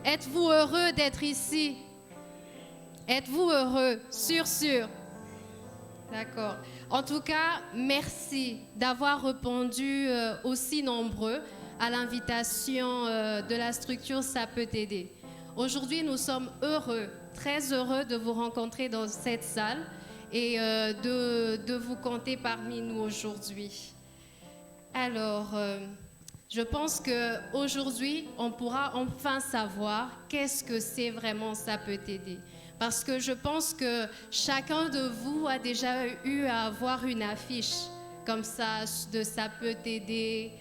Êtes-vous heureux d'être ici? Êtes-vous heureux? Sûr. D'accord. En tout cas, merci d'avoir répondu aussi nombreux à l'invitation de la structure Ça peut t'aider. Aujourd'hui, nous sommes heureux, très heureux de vous rencontrer dans cette salle et de vous compter parmi nous aujourd'hui. Alors, je pense qu'aujourd'hui, on pourra enfin savoir qu'est-ce que c'est vraiment Ça peut t'aider. Parce que je pense que chacun de vous a déjà eu à avoir une affiche comme ça de Ça peut t'aider.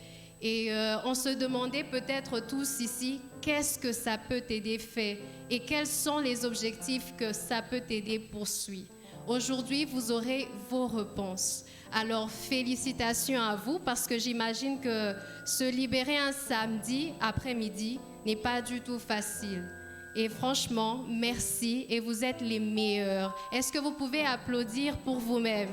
Et on se demandait peut-être tous ici, qu'est-ce que Ça peut t'aider fait et quels sont les objectifs que Ça peut t'aider poursuit. Aujourd'hui, vous aurez vos réponses. Alors, félicitations à vous parce que j'imagine que se libérer un samedi après-midi n'est pas du tout facile. Et franchement, merci et vous êtes les meilleurs. Est-ce que vous pouvez applaudir pour vous-même?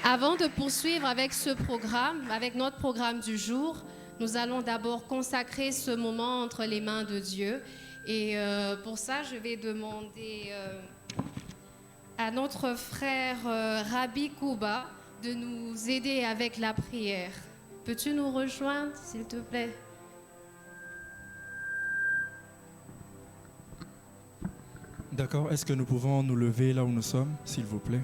Avant de poursuivre avec ce programme, avec notre programme du jour, nous allons d'abord consacrer ce moment entre les mains de Dieu. Et pour ça, je vais demander à notre frère Rabbi Kouba de nous aider avec la prière. Peux-tu nous rejoindre, s'il te plaît? D'accord, est-ce que nous pouvons nous lever là où nous sommes, s'il vous plaît?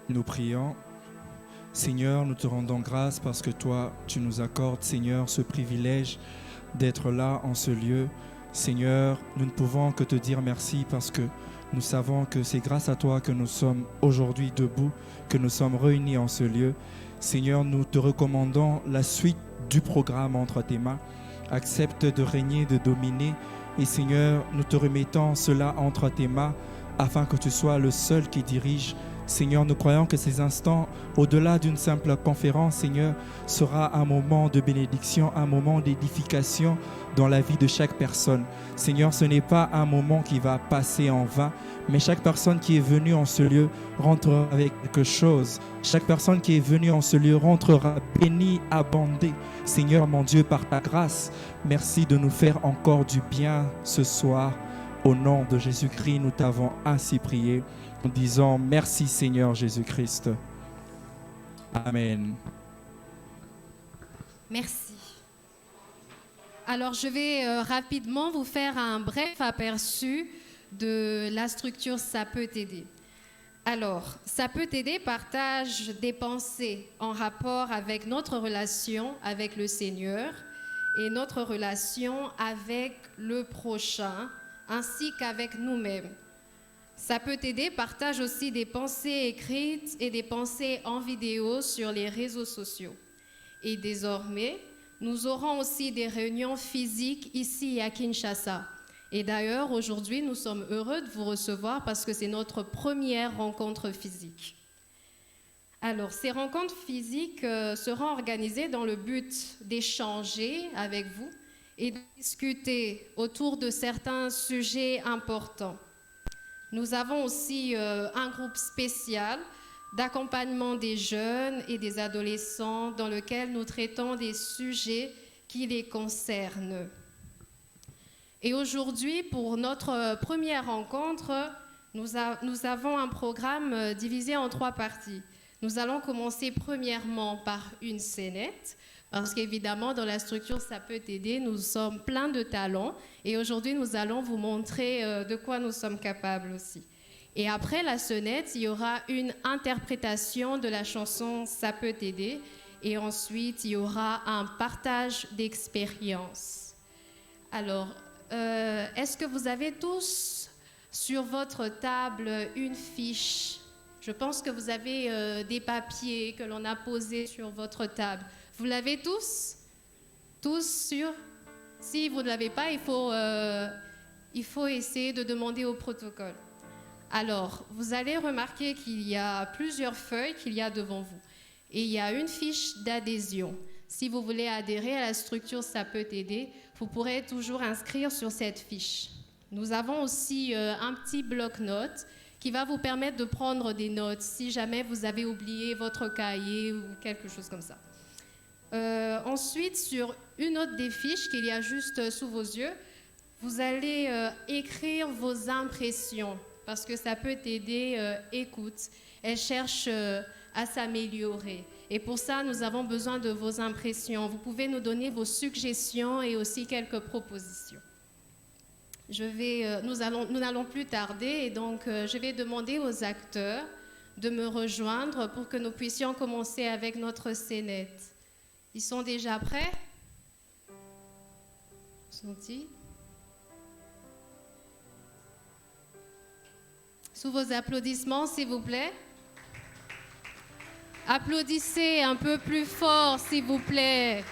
Nous prions. Seigneur, nous te rendons grâce parce que toi, tu nous accordes, Seigneur, ce privilège d'être là en ce lieu. Seigneur, nous ne pouvons que te dire merci parce que nous savons que c'est grâce à toi que nous sommes aujourd'hui debout, que nous sommes réunis en ce lieu. Seigneur, nous te recommandons la suite du programme entre tes mains. Accepte de régner, de dominer. Et Seigneur, nous te remettons cela entre tes mains afin que tu sois le seul qui dirige. Seigneur, nous croyons que ces instants, au-delà d'une simple conférence, Seigneur, sera un moment de bénédiction, un moment d'édification dans la vie de chaque personne. Seigneur, ce n'est pas un moment qui va passer en vain, mais chaque personne qui est venue en ce lieu rentrera avec quelque chose. Chaque personne qui est venue en ce lieu rentrera bénie, abondée. Seigneur, mon Dieu, par ta grâce, merci de nous faire encore du bien ce soir. Au nom de Jésus-Christ, nous t'avons ainsi prié. Nous disons merci Seigneur Jésus-Christ. Amen. Merci. Alors, je vais rapidement vous faire un bref aperçu de la structure Ça peut t'aider. Alors, Ça peut t'aider partage des pensées en rapport avec notre relation avec le Seigneur et notre relation avec le prochain, ainsi qu'avec nous-mêmes. Ça peut t'aider partage aussi des pensées écrites et des pensées en vidéo sur les réseaux sociaux. Et désormais, nous aurons aussi des réunions physiques ici à Kinshasa. Et d'ailleurs, aujourd'hui, nous sommes heureux de vous recevoir parce que c'est notre première rencontre physique. Alors, ces rencontres physiques seront organisées dans le but d'échanger avec vous et de discuter autour de certains sujets importants. Nous avons aussi un groupe spécial d'accompagnement des jeunes et des adolescents dans lequel nous traitons des sujets qui les concernent. Et aujourd'hui, pour notre première rencontre, nous avons un programme divisé en 3 parties. Nous allons commencer premièrement par une scénette, parce qu'évidemment, dans la structure Ça peut t'aider, nous sommes pleins de talents. Et aujourd'hui, nous allons vous montrer de quoi nous sommes capables aussi. Et après la sonnette, il y aura une interprétation de la chanson Ça peut t'aider. Et ensuite, il y aura un partage d'expériences. Alors, est-ce que vous avez tous sur votre table une fiche? Je pense que vous avez des papiers que l'on a posés sur votre table. Vous l'avez tous? Tous sur? Si vous ne l'avez pas, il faut essayer de demander au protocole. Alors, vous allez remarquer qu'il y a plusieurs feuilles qu'il y a devant vous. Et il y a une fiche d'adhésion. Si vous voulez adhérer à la structure Ça peut t'aider, vous pourrez toujours inscrire sur cette fiche. Nous avons aussi un petit bloc-notes qui va vous permettre de prendre des notes si jamais vous avez oublié votre cahier ou quelque chose comme ça. Ensuite, sur une autre des fiches qu'il y a juste sous vos yeux, vous allez écrire vos impressions parce que ça peut t'aider. Écoute, elle cherche à s'améliorer. Et pour ça, nous avons besoin de vos impressions. Vous pouvez nous donner vos suggestions et aussi quelques propositions. Nous n'allons plus tarder et donc je vais demander aux acteurs de me rejoindre pour que nous puissions commencer avec notre scénette. Ils sont déjà prêts? Sont-ils? Sous vos applaudissements, s'il vous plaît. Applaudissez un peu plus fort, s'il vous plaît.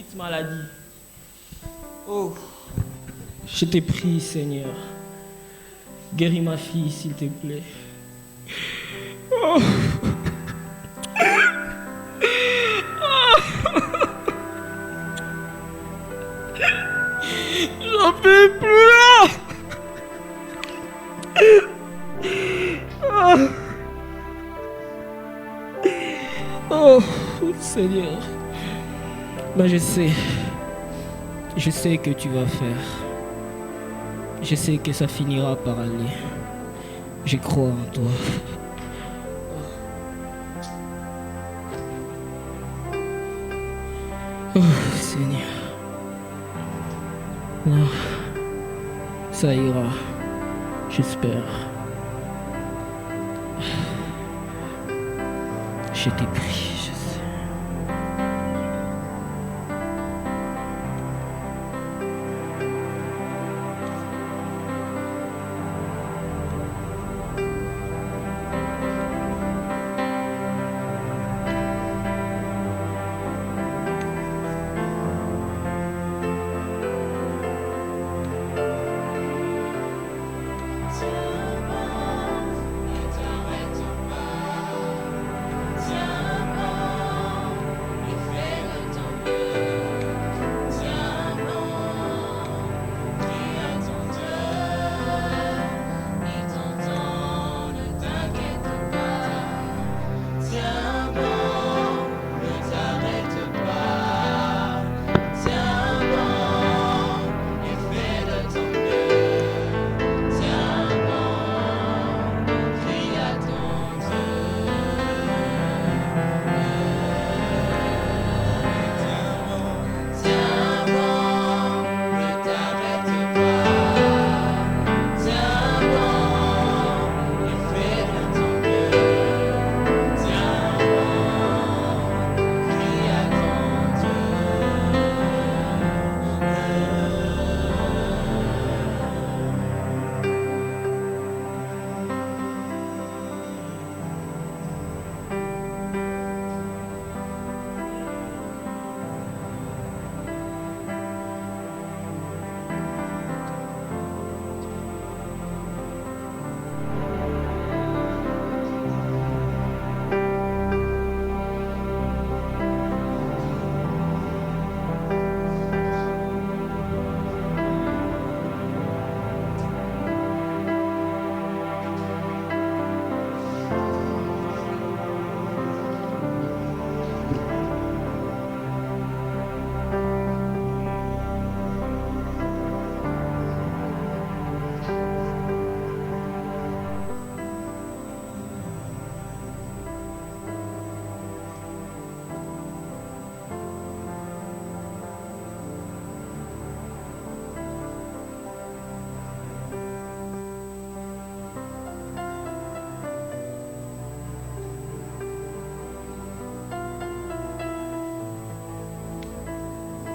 petite maladie. Oh, je t'ai prie, Seigneur. Guéris ma fille, s'il te plaît. Oh. J'en peux plus là. Oh, Seigneur. Mais je sais que tu vas faire. Je sais que ça finira par aller. Je crois en toi. Oh, Seigneur. Non. Ça ira. J'espère. Je t'ai pris, je sais.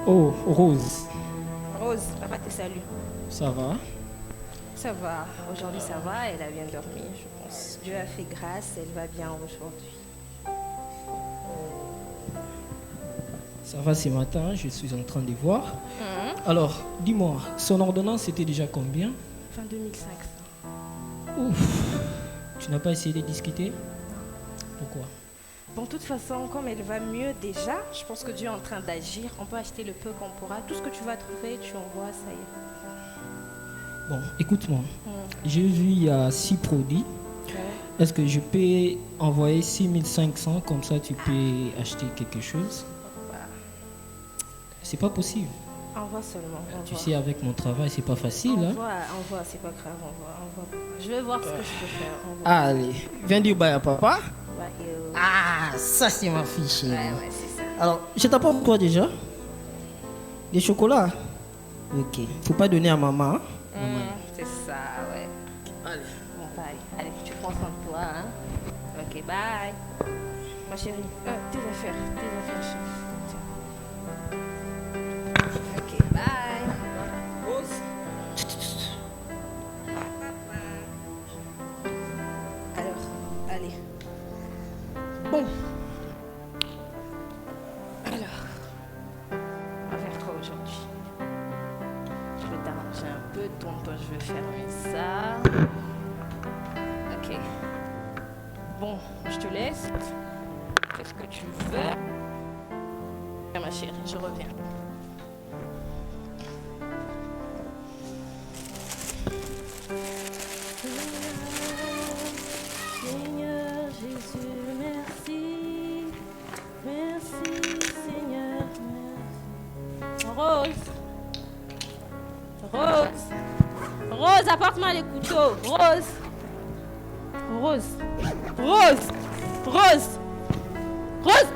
Oh, Rose, Rose, papa te salue. ça va? Ça va, aujourd'hui ça va, elle a bien dormi, je pense. Dieu a fait grâce, elle va bien aujourd'hui. Ça va ce matin, je suis en train de voir. Alors, dis-moi, son ordonnance c'était déjà combien? 22 500. Ouf, tu n'as pas essayé de discuter? Pourquoi? Bon, de toute façon, comme elle va mieux déjà, je pense que Dieu est en train d'agir. On peut acheter le peu qu'on pourra. Tout ce que tu vas trouver, tu envoies, ça y est. Bon, écoute-moi, j'ai vu il y a 6 produits. Ouais. Est-ce que je peux envoyer 6500, comme ça tu peux acheter quelque chose? Bah, C'est pas possible. envoie seulement. Tu Envoie. sais, avec mon travail, c'est pas facile. Hein? Envoie, c'est pas grave, envoie. Je vais voir ce que je peux faire. Envoie. Allez, viens dire bye à papa. Ouais, Ah, ça c'est ma fille chérie. ouais, c'est ça. Alors, je t'apporte quoi déjà? Des chocolats? Ok. Faut pas donner à maman. Hein? C'est ça, ouais. Allez. Bon, bye. Allez, tu prends soin de toi, hein. Ok, bye. Ma chérie, tes affaires, chérie. Tiens. Ok, bye. Alors, allez. Bon. Alors. je vais fermer ça. Ok. Bon, je te laisse. Qu'est-ce que tu veux? Ma chérie, je reviens. Seigneur Jésus, merci. Merci, Seigneur, merci. Rose. Rose. Rose, apporte-moi les couteaux. Rose. Rose. Rose. Rose. Rose.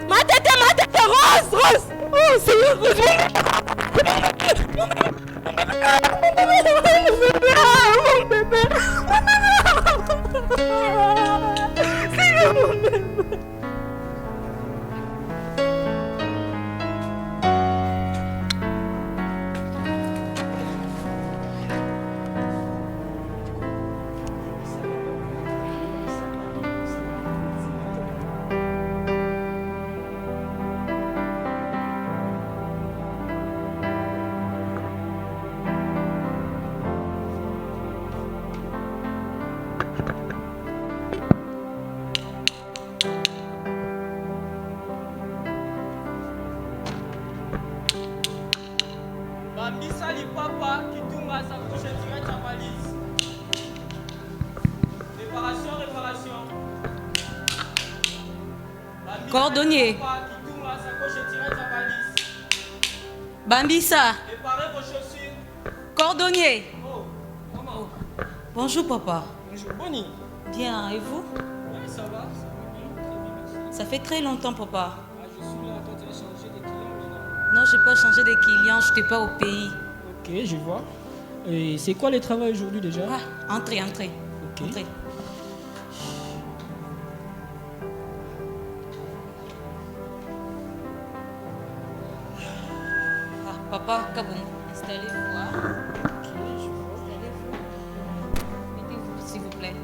Ma tête, Rose, Rose. Oh, Seigneur, mon bébé. Seigneur, mon bébé. Bambisa li papa Kitunga sa couche direct à valise. Réparation, réparation. Bambisa Cordonnier. Papa Kitunga sa couche direct à valise. Bambisa, Réparez vos chaussures. cordonnier. Oh, maman. Bonjour papa. Bonjour, Bonnie. Bien, et vous? Ouais, ça va bien, très bien, merci. Ça fait très longtemps papa. Ah, je suis là, toi tu as changé de client maintenant. Non, j'ai pas changé de client, je n'étais pas au pays. Ok, je vois. Et c'est quoi le travail aujourd'hui déjà? Ah, entrez, entrez. Ok. Entrez. Ah, papa, Kabongo, installez-vous. Hein. Ok, je vois. Installez-vous. Mettez-vous, s'il vous plaît.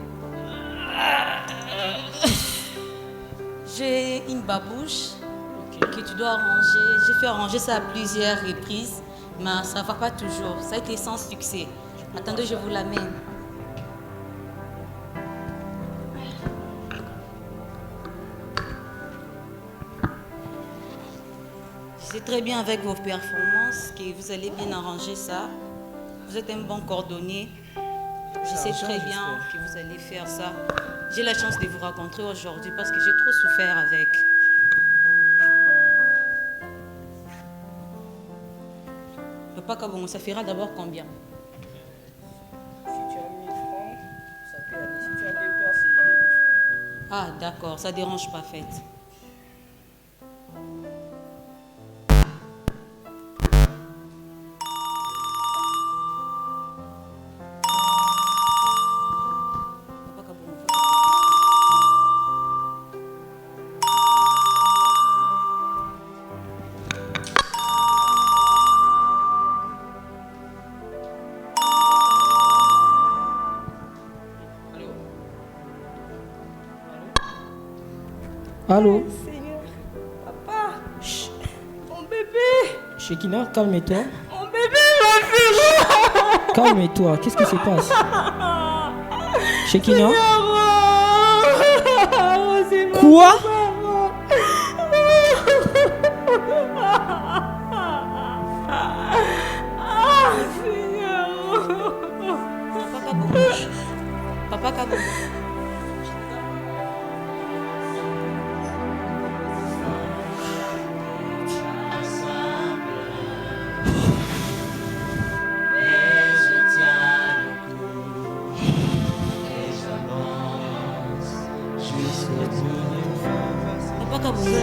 J'ai une babouche que tu dois arranger. J'ai fait arranger ça à plusieurs reprises, mais ça ne va pas toujours. Ça a été sans succès. Attendez, je vous l'amène. Je sais très bien avec vos performances que vous allez bien arranger ça. Vous êtes un bon cordonnier. Je sais très bien que vous allez faire ça. J'ai la chance de vous rencontrer aujourd'hui parce que j'ai trop souffert avec. Papa Kabongo, ça fera d'abord combien? Si tu as 1000 francs, ça peut aller. Si tu as des paires, c'est 2000 francs. Ah, d'accord, ça dérange pas, faites. Papa Kabongo, Allô? Seigneur, papa, Chut. mon bébé, Shekina, calme-toi. mon bébé, ma fille. Calme-toi. Qu'est-ce qui se passe? Shekina? Quoi? Papa Kabongo. Papa Kabongo. Papa Kabongo. Pas de problème.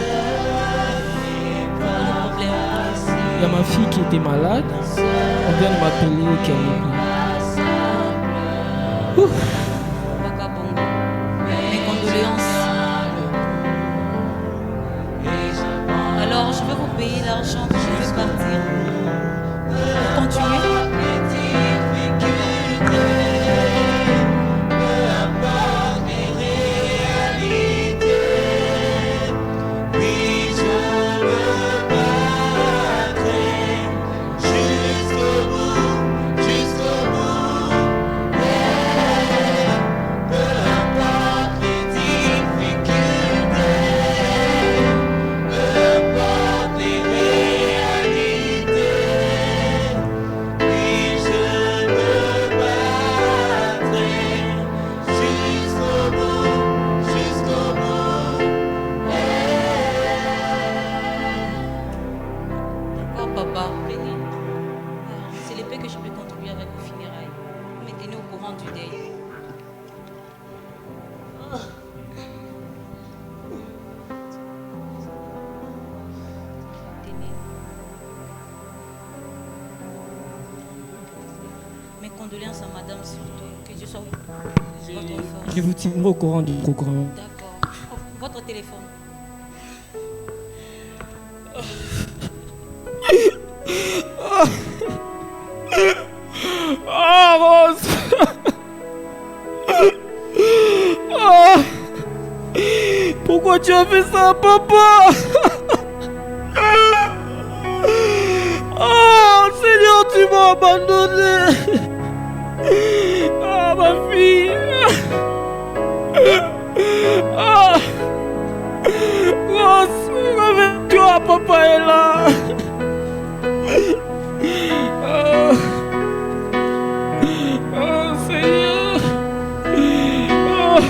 Il y a ma fille qui était malade. On vient de m'appeler qu'elle est bien. Papa Kabongo. Mes condoléances. Alors, je vais vous payer l'argent que je vais partir. Pour continuer. condoléances à madame surtout. Que Dieu soit votre force. Je vous tiendrai au courant du programme. D'accord. Oh, votre téléphone. Ah, Rose. Ah. Pourquoi tu as fait ça, papa? Oh, Seigneur, tu m'as abandonné. Ah, ma fille. Ah. Rose, réveille-toi, papa est là. Ah. Oh, Seigneur. Oh.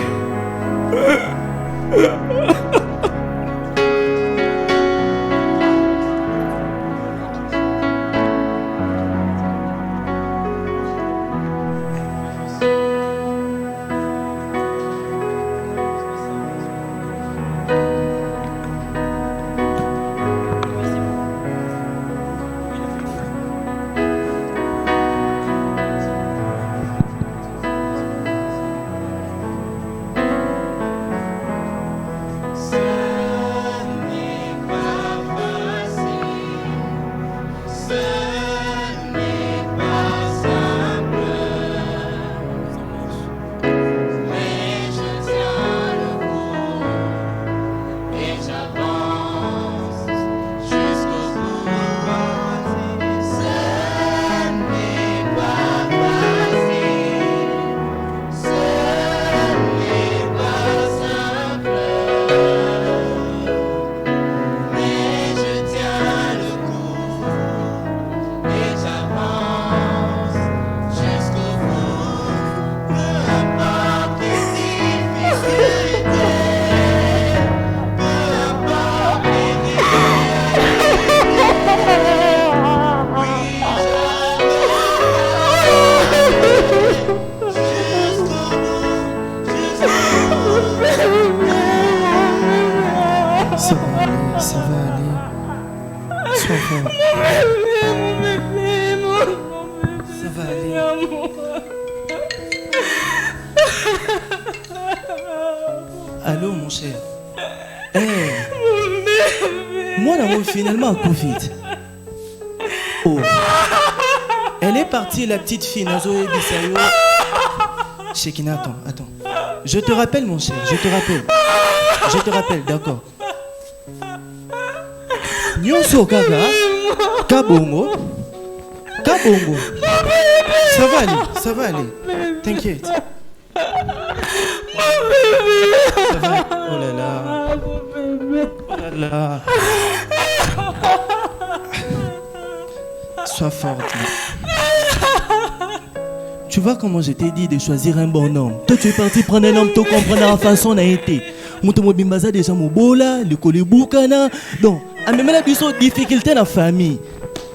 Ça va aller. Sois fort. Ça va aller. Allô, mon cher. Moi, d'amour, finalement, Covid. Oh. Elle est partie, la petite fille, Nazo et Bissayo. Shekina, attends. Je te rappelle, mon cher, je te rappelle, d'accord. Nyonso kaka, kabongo. Ça va aller. T'inquiète. Ça va. Oh là là. Sois forte. Tu vois comment je t'ai dit de choisir un bon homme. Toi, tu es parti prendre un homme, tu comprends la façon on a été. Moutomo bimbaza déjà mobola, le kolibukana. Donc, à même la difficulté dans la famille.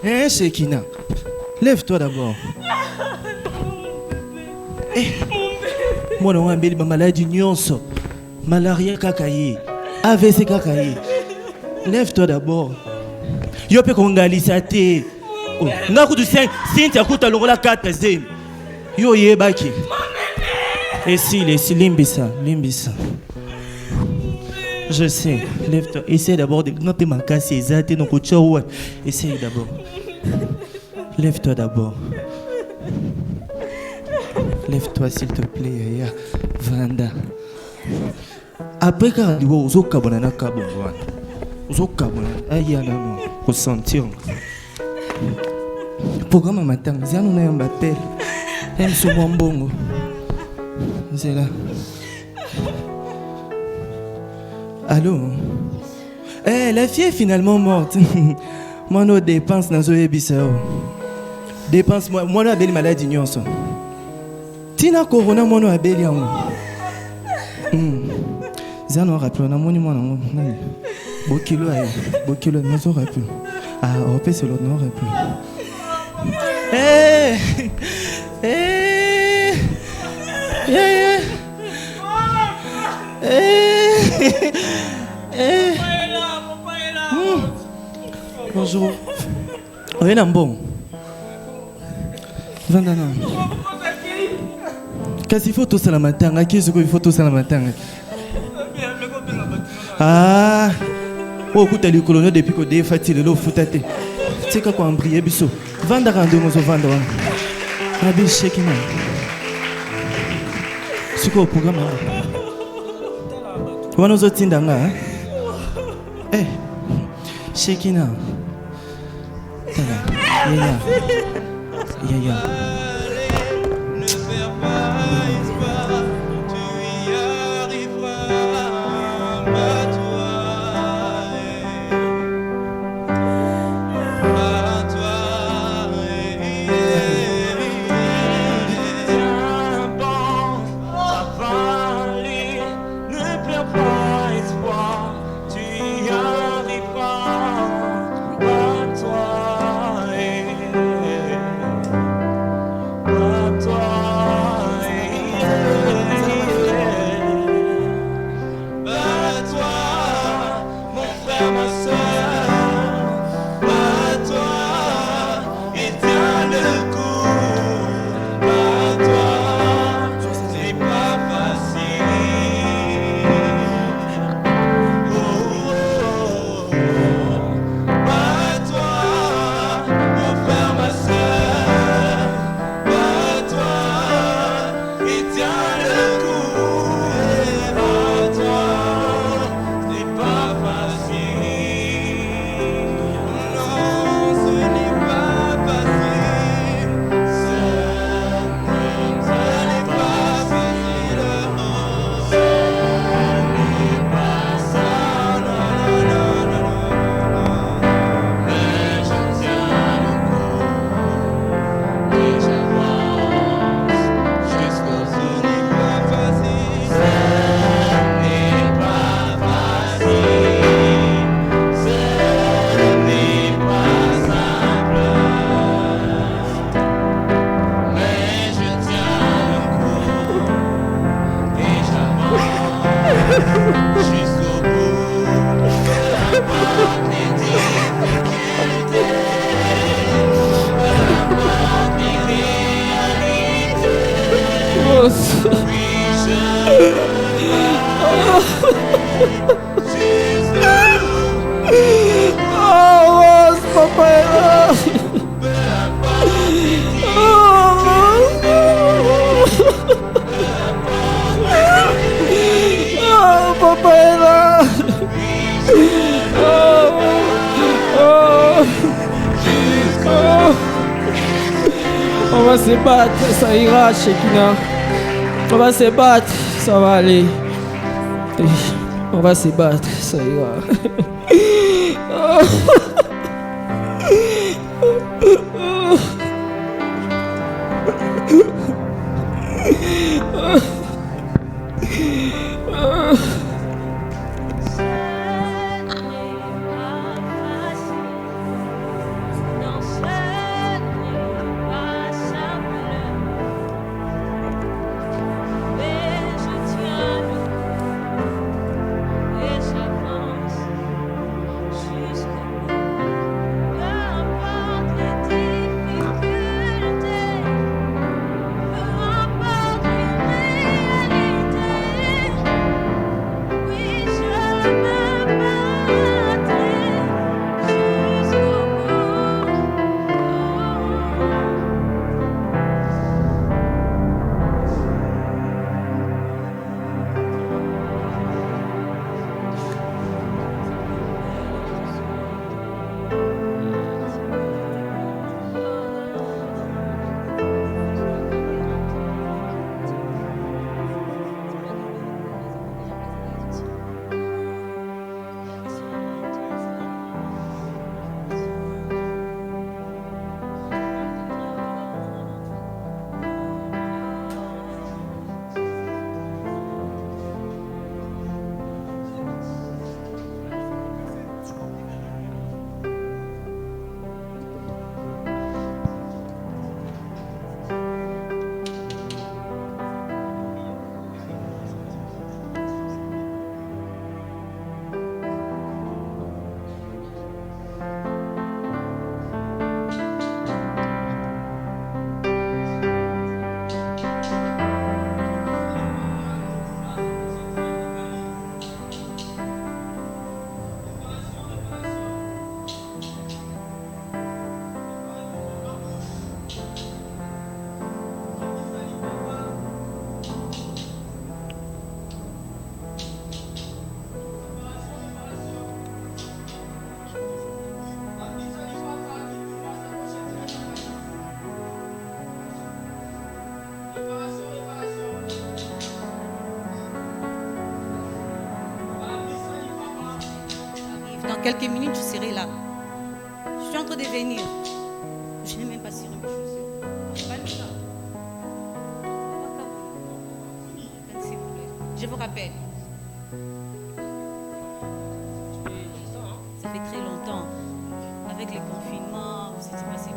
Hein, Shekina? Lève-toi d'abord. Moi, on a une maladie nyonso. Malaria kakaye. AVC kakaye. Lève-toi d'abord. Yo pe kongalisa te. Oh, ngakutu Cynthia kuta longola 4e. Yo yebaki. Essaye, limbisa. Je sais, lève-toi. Essaye d'abord de grimper ma casse et zate non kocho. Essaye d'abord. Lève-toi d'abord. Lève-toi s'il te plaît, Yaya. Vanda. Après quand tu vas au kabona kabona. Au kabona. Aya non. Ressentir. Programme matin, Zan on a un appel. Elle se bonbongo. C'est là. Allô? La fille est finalement morte. Moi, nos dépenses dans Zoé Bissau. Dépense, moi, on a belle maladie nyonso. Tina Corona, moi, on a belle yango. Zan on rappelle, on a mon numéro. Bokilo, nous on rappelle. Ah, on peut se l'autre, non, rappelle. Bonjour. Oui, bon. Vandana. Kasi il faut tout ça la matanga. Qui est-ce qu'il faut tout ça la matanga? Ah. Oh, écoute, les coloniaux depuis que des fatigues le foutate. C'est quoi qu'on brille biso. Vandara de nous vendre. Abi Shekina. C'est quoi au programme? On nous a tindanga. Eh, Shekina. Yaya. Yaya. Ne perds pas espoir, tu y arriveras, bats-toi, bats-toi. Tiens bon, ça va aller, ne perds pas espoir, tu y arriveras, bats-toi. On va se battre, ça ira, Shekina. On va se battre, ça va aller. On va se battre, ça ira. Jusqu'au bout, peu importe les difficultés. Dans quelques minutes, je serai là. Je suis en train de venir. Je n'ai même pas ciré mes chaussures. Pas le ça. S'il vous plaît. Je vous rappelle. Ça fait très longtemps. Avec les confinements, vous étiez passé où?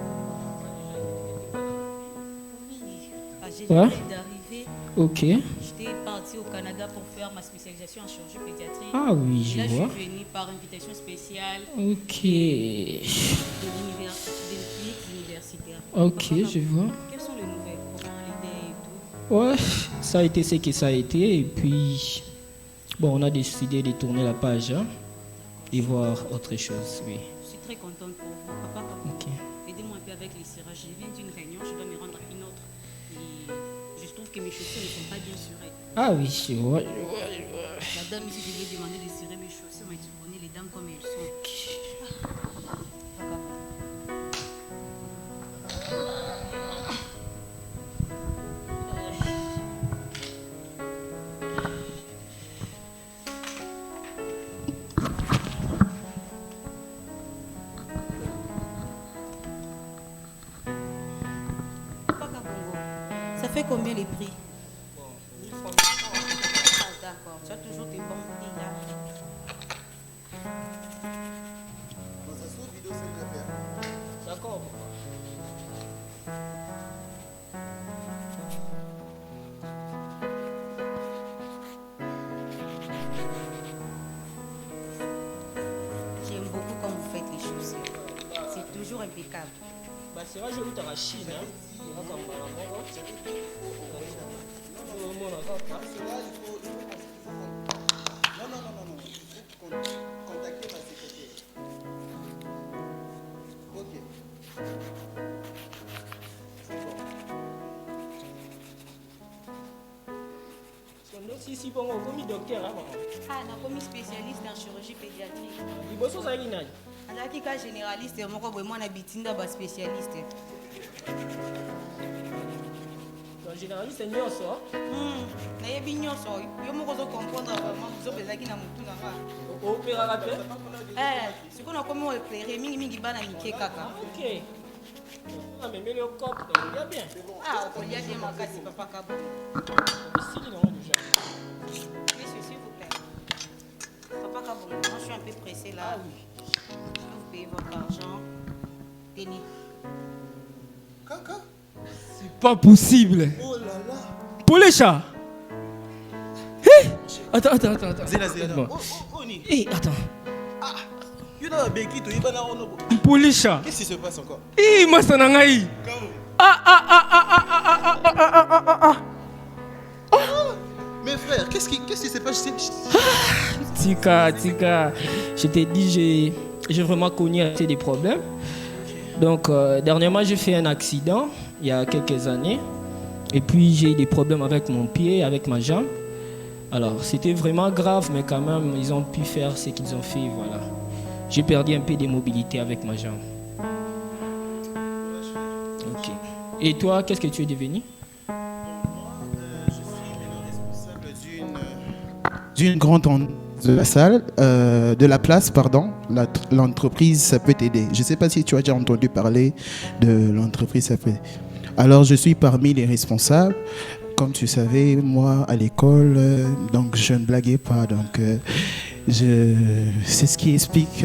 Oui. J'ai Ouais. venais d'arriver. Ok. J'étais partie au Canada pour faire ma spécialisation en chirurgie pédiatrique. Ah oui, Et là, je vois. je suis venue par invitation spéciale Ok. de l'université universitaire. Ok, Papa, je vois. quelles sont les nouvelles? Comment l'idée et tout? Ouais, ça a été ce que ça a été. Et puis, bon, on a décidé de tourner la page hein, et voir autre chose, oui. Je suis très contente pour vous. Papa, Ok. aidez-moi un peu avec les serrages. Je viens d'une réunion, je dois me rendre à une autre. Et je trouve que mes chaussures ne sont pas bien surées. Ah oui, je vois. La dame ici, je lui ai demandé de serrer mes chaussures, mais tu connais les dames comme elles sont. Papa. Papa Bongo, ça fait combien les prix? Ah, d'accord, tu as toujours tes bons prix là. D'accord. J'aime beaucoup quand vous faites les chaussures. C'est toujours impeccable. Bah, c'est vrai, je vais à la Chine. Hein. Contacter ma secrétaire. Ok. Si bon, on commis docteur. Ah, on a commis spécialiste en chirurgie pédiatrique. Il bosse ça qui n'a. On a qui cas généraliste, moi on a bitinda ba spécialiste. Le généraliste est nion ça. Na yebi nyonso, yo moko zo comprendre vraiment zo bezaki na mutu na nga. Opéra la paix. Ce qu'on a commis opérer mingi bana mike kaka. Ok. Ah mais le cop, il y a bien. Ah, on y a bien makasi papa Kabo. Ici il est déjà. Monsieur, s'il vous plaît. Papa Kabo, moi je suis un peu pressé là. Je vais vous payer votre argent. Tenez. Kaka? C'est pas possible. Oh là là. Polécha. Attends. Zéla, Zéla. Bon. Oh, ni. Eh, attends. Ah, you know, Beki, tu y vas dans le. Polécha. Qu'est-ce qui se passe encore? Eh, Masanangaï. Comment? Mes frères, qu'est-ce qui s'est passé? Tika. Je t'ai dit, j'ai vraiment connu assez des problèmes. Donc, dernièrement, j'ai fait un accident il y a quelques années. Et puis, j'ai eu des problèmes avec mon pied, avec ma jambe. Alors, c'était vraiment grave, mais quand même, ils ont pu faire ce qu'ils ont fait. Voilà. J'ai perdu un peu de mobilité avec ma jambe. Ok. Et toi, qu'est-ce que tu es devenu? Je suis maintenant responsable d'une grande de la salle, de la place, pardon. L'entreprise, ça peut t'aider. Je ne sais pas si tu as déjà entendu parler de l'entreprise, ça peut. Alors, je suis parmi les responsables. Comme tu savais, moi, à l'école, donc je ne blaguais pas. Donc, c'est ce qui explique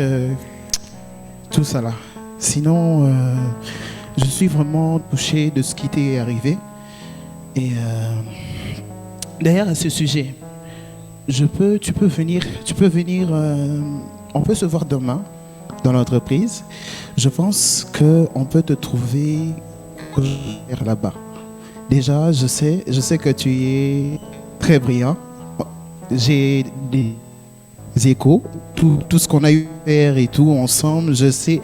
tout ça là. Sinon, je suis vraiment touché de ce qui t'est arrivé. Et d'ailleurs, à ce sujet, tu peux venir, on peut se voir demain dans l'entreprise. Je pense qu'on peut te trouver là-bas. Déjà, je sais que tu es très brillant. J'ai des échos, tout ce qu'on a eu à faire et tout ensemble, je sais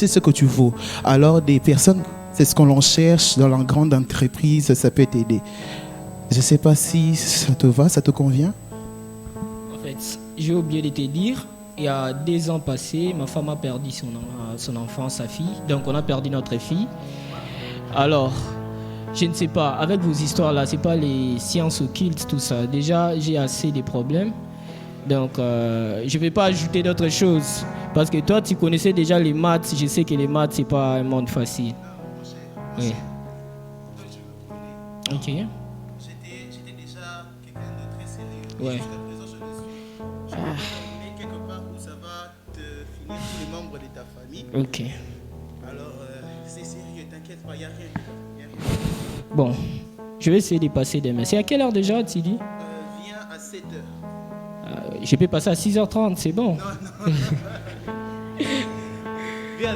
ce que tu vaux. Alors, des personnes, c'est ce qu'on l'on cherche dans la grande entreprise, ça peut t'aider. Je ne sais pas si ça te va, ça te convient? En fait, j'ai oublié de te dire, il y a 2 ans passés, ma femme a perdu son enfant, sa fille. Donc, on a perdu notre fille. Alors, je ne sais pas, avec vos histoires là, c'est pas les sciences occultes, tout ça. Déjà, j'ai assez de problèmes. Donc, je ne vais pas ajouter d'autres choses. Parce que toi, tu connaissais déjà les maths. Je sais que les maths, ce n'est pas un monde facile. Oui. Ok. J'étais déjà quelqu'un de très sérieux. Ouais. Jusqu'à présent, je le suis. Je vais t'emmener quelque part où ça va te finir tous les membres de ta famille. Ok. Alors, c'est sérieux, t'inquiète pas, il n'y a rien. Y a rien. Bon, je vais essayer de passer demain. C'est à quelle heure déjà, tu dis? Viens à 7h. Je peux passer à 6h30, c'est bon. Viens,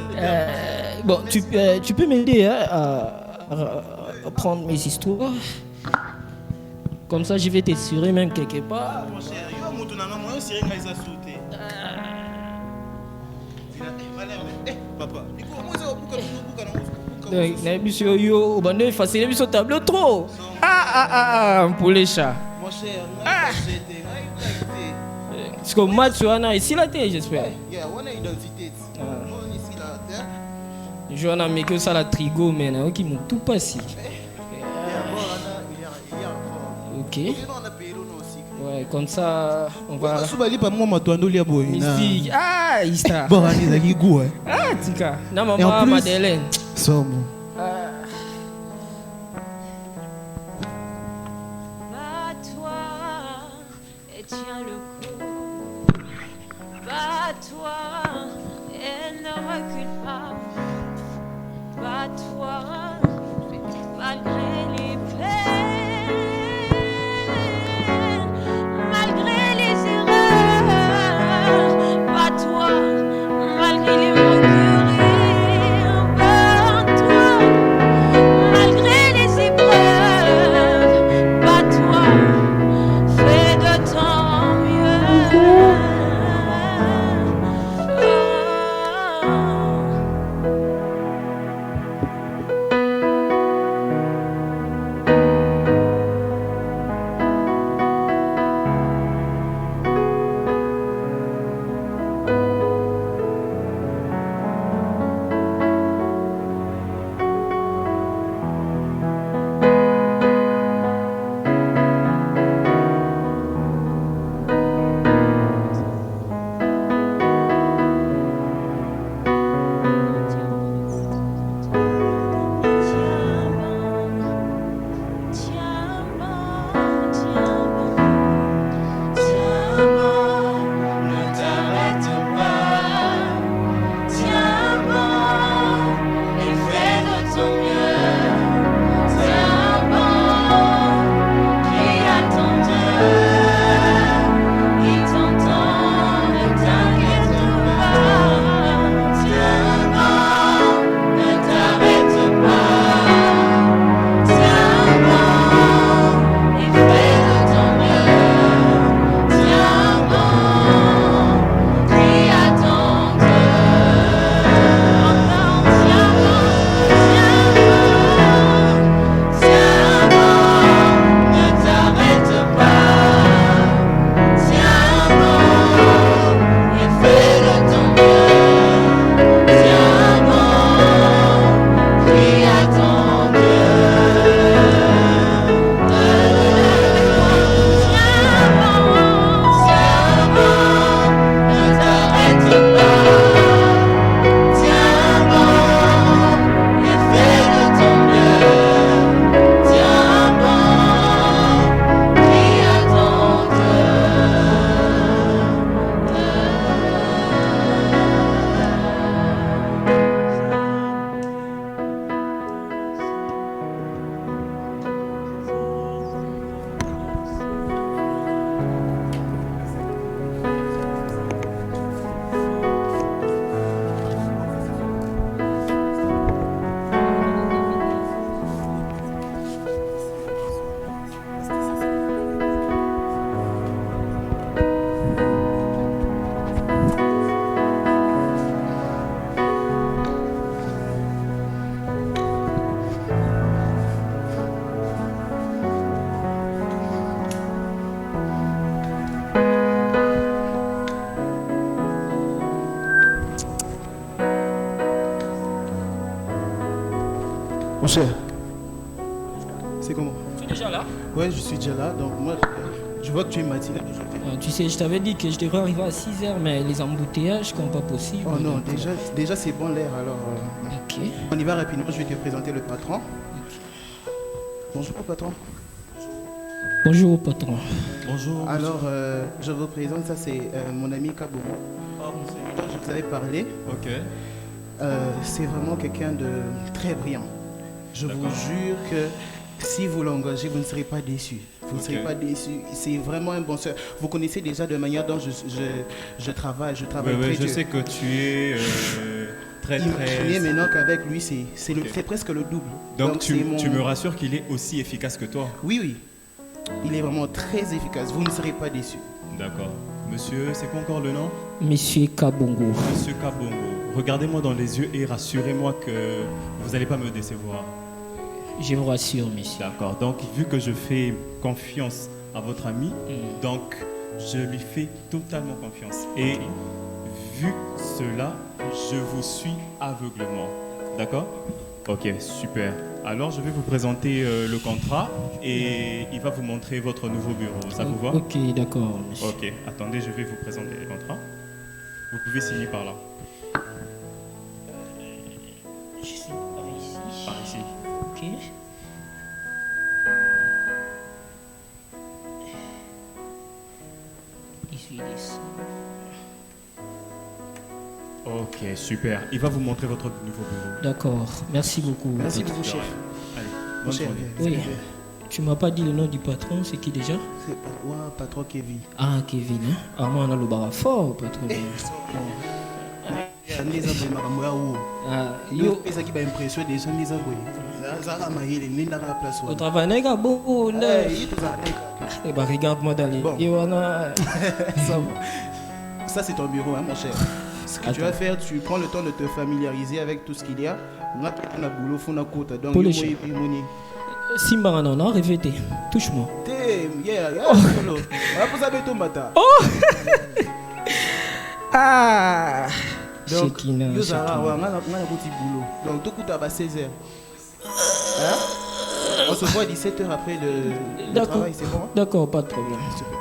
Bon, tu peux m'aider hein, à prendre mes histoires. Comme ça, je vais t'assurer même quelque part. mon cher, yo, mon tonana, moi, c'est rien qu'ils ont sauté. Papa, moi, Donc, monsieur yo, bande facile, monsieur tableau trop. Pour les chats. mon cher, j'étais. Parce que moi, tu en as ici la tête, j'espère. Yeah, on a identité. On est ici là, terre. Je vais en amener que ça la trigo, mais ok, m'ont tout passé. Ok. Ouais, comme ça, on va. Mystique. Ah, il está. Bon, allez, ça y goût. Ah, tika. Non, Et en maman, plus- Madeleine. Somme. Bats-toi et tiens le coup. Bats-toi et ne recule pas. Bats-toi malgré les peines, malgré les erreurs. Bats-toi malgré les moqueries. Bats-toi malgré les épreuves. Bats-toi, fais de ton mieux. Mon cher, c'est comment? Tu es déjà là? Ouais, je suis déjà là, donc moi, Je vois que tu es matinal aujourd'hui. Tu sais, je t'avais dit que je devrais arriver à 6h, mais les embouteillages sont pas possibles. Oh non, donc, déjà c'est bon l'air alors. Ok. On y va rapidement, je vais te présenter le patron. Bonjour patron. Bonjour, patron. Bonjour. Alors, je vous présente, ça c'est mon ami Kabomo. Dont je vous avais parlé. Ok. C'est vraiment quelqu'un de très brillant. Je vous jure que si vous l'engagez, vous ne serez pas déçus. Vous ne serez pas déçus. C'est vraiment un bon soeur. Vous connaissez déjà de manière dont je travaille. Je travaille très Je dur. sais que tu es très Imaginez très... maintenant qu'avec lui, c'est presque le double. Donc c'est tu me rassures qu'il est aussi efficace que toi. Oui, oui. Il est vraiment très efficace. Vous ne serez pas déçus. D'accord. Monsieur, c'est quoi encore le nom? Monsieur Kabongo. Monsieur Kabongo. Regardez-moi dans les yeux et rassurez-moi que vous n'allez pas me décevoir. Je vous rassure, monsieur. D'accord. Donc, vu que je fais confiance à votre ami, donc je lui fais totalement confiance. Et vu cela, je vous suis aveuglement. D'accord? Ok, super. Alors, je vais vous présenter le contrat et il va vous montrer votre nouveau bureau. Ça vous va? Ok, d'accord, monsieur. Ok, attendez, je vais vous présenter le contrat. Vous pouvez signer par là. Je suis par ici. Par ici. Ok. Ici, descend. Ok, super. Il va vous montrer votre nouveau bureau. D'accord, merci beaucoup. Merci beaucoup, De chef. rien. Allez, Mon bonne chef, journée. Oui. Tu m'as pas dit le nom du patron, c'est qui déjà? c'est patron Kevin. Ah, Kevin, hein? Ah, moi, on a le bar fort, patron. Neza boye makambo ya wo. Ah, Yo yo, ezaki ba impression déjà neza boye. Zaka mayele nenda la place au wa. travail, n'est-ce pas bon? Eh, tout ça. Eh ben, regarde-moi dans les. Bon. Et voilà. Ça c'est ton bureau, hein, mon cher. Ce que tu vas faire, tu prends le temps de te familiariser avec tout ce qu'il y a. On a boulot, on a côte. Donc, Pour les yo, chiens. moni. Simba, non, non, répétez. Touche-moi. Yeah, solo. On va poser ton matin. Ah! Donc, Shekina, yo Zara, Shekina. ouais, on a un petit boulot. Donc, tout coûte à 16h. Hein? On se voit à 17h après le D'accord. travail, c'est bon? D'accord, pas de problème. Super.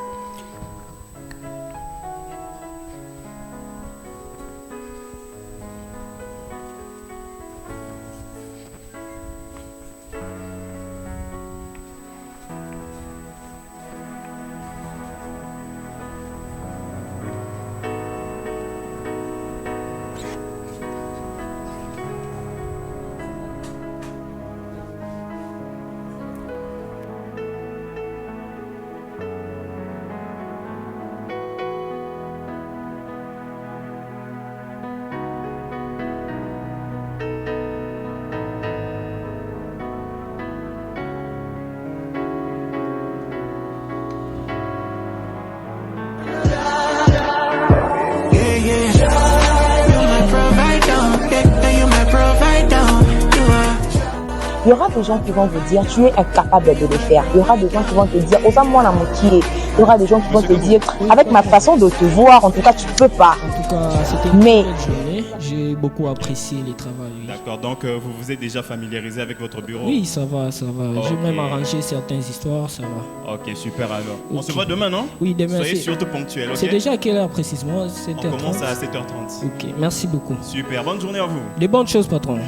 Il y aura des gens qui vont vous dire tu es incapable de le faire. Il y aura des gens qui vont te dire moi il y aura des gens qui vont te dire avec ma façon de te voir en tout cas tu peux pas. En tout cas, c'était une Mais- belle journée. J'ai beaucoup apprécié les travaux. Oui. D'accord, donc vous vous êtes déjà familiarisé avec votre bureau? Oui, ça va, ça va. J'ai Ok. même arrangé certaines histoires, ça va. Ok, super alors. On Ok. se voit demain, non? Oui, demain, Soyez c'est- surtout ponctuels, ok? C'est déjà à quelle heure précisément? On 7h30. commence à 7h30. Ok, merci beaucoup. Super, bonne journée à vous. Des bonnes choses, patron.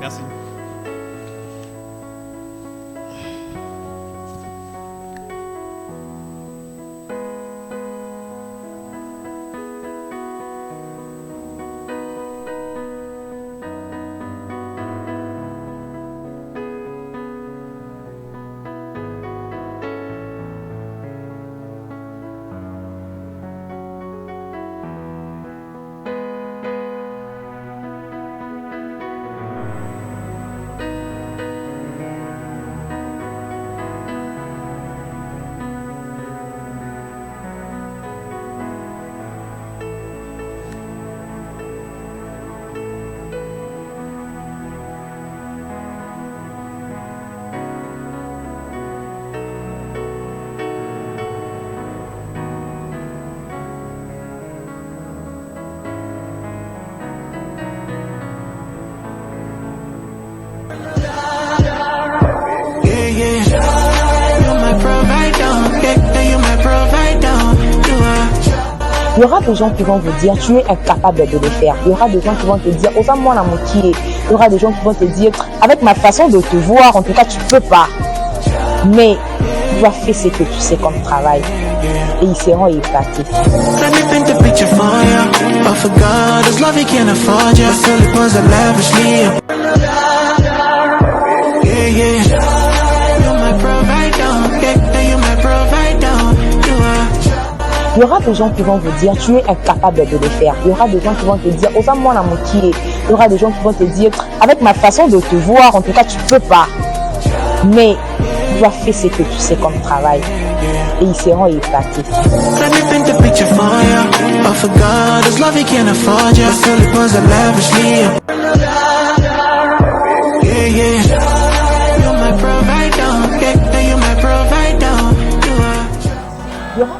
Merci. Il y aura des gens qui vont vous dire tu es incapable de le faire. Il y aura des gens qui vont te dire Osa moi la moitié. Il y aura des gens qui vont te dire avec ma façon de te voir, en tout cas tu peux pas. Mais tu dois faire ce que tu sais comme travail. Et ils seront épatés. Let me paint the picture for ya. But for God, His love He can't afford ya. So it was a lavishly. Yeah, yeah. You're my provider. Yeah, you're my provider. You are. Il y aura des gens qui vont vous dire tu es incapable de le faire. Il y aura des gens qui vont te dire Osa moi la moitié. Il y aura des gens qui vont te dire avec ma façon de te voir, en tout cas tu peux pas. Mais tu dois faire ce que tu sais comme travail. Et ils seront épatés. Let me paint the picture for ya. But for God, His love He can't afford ya. So it was a lavishly. Yeah, yeah. You're my provider. Yeah, you're my provider. You are. Il y aura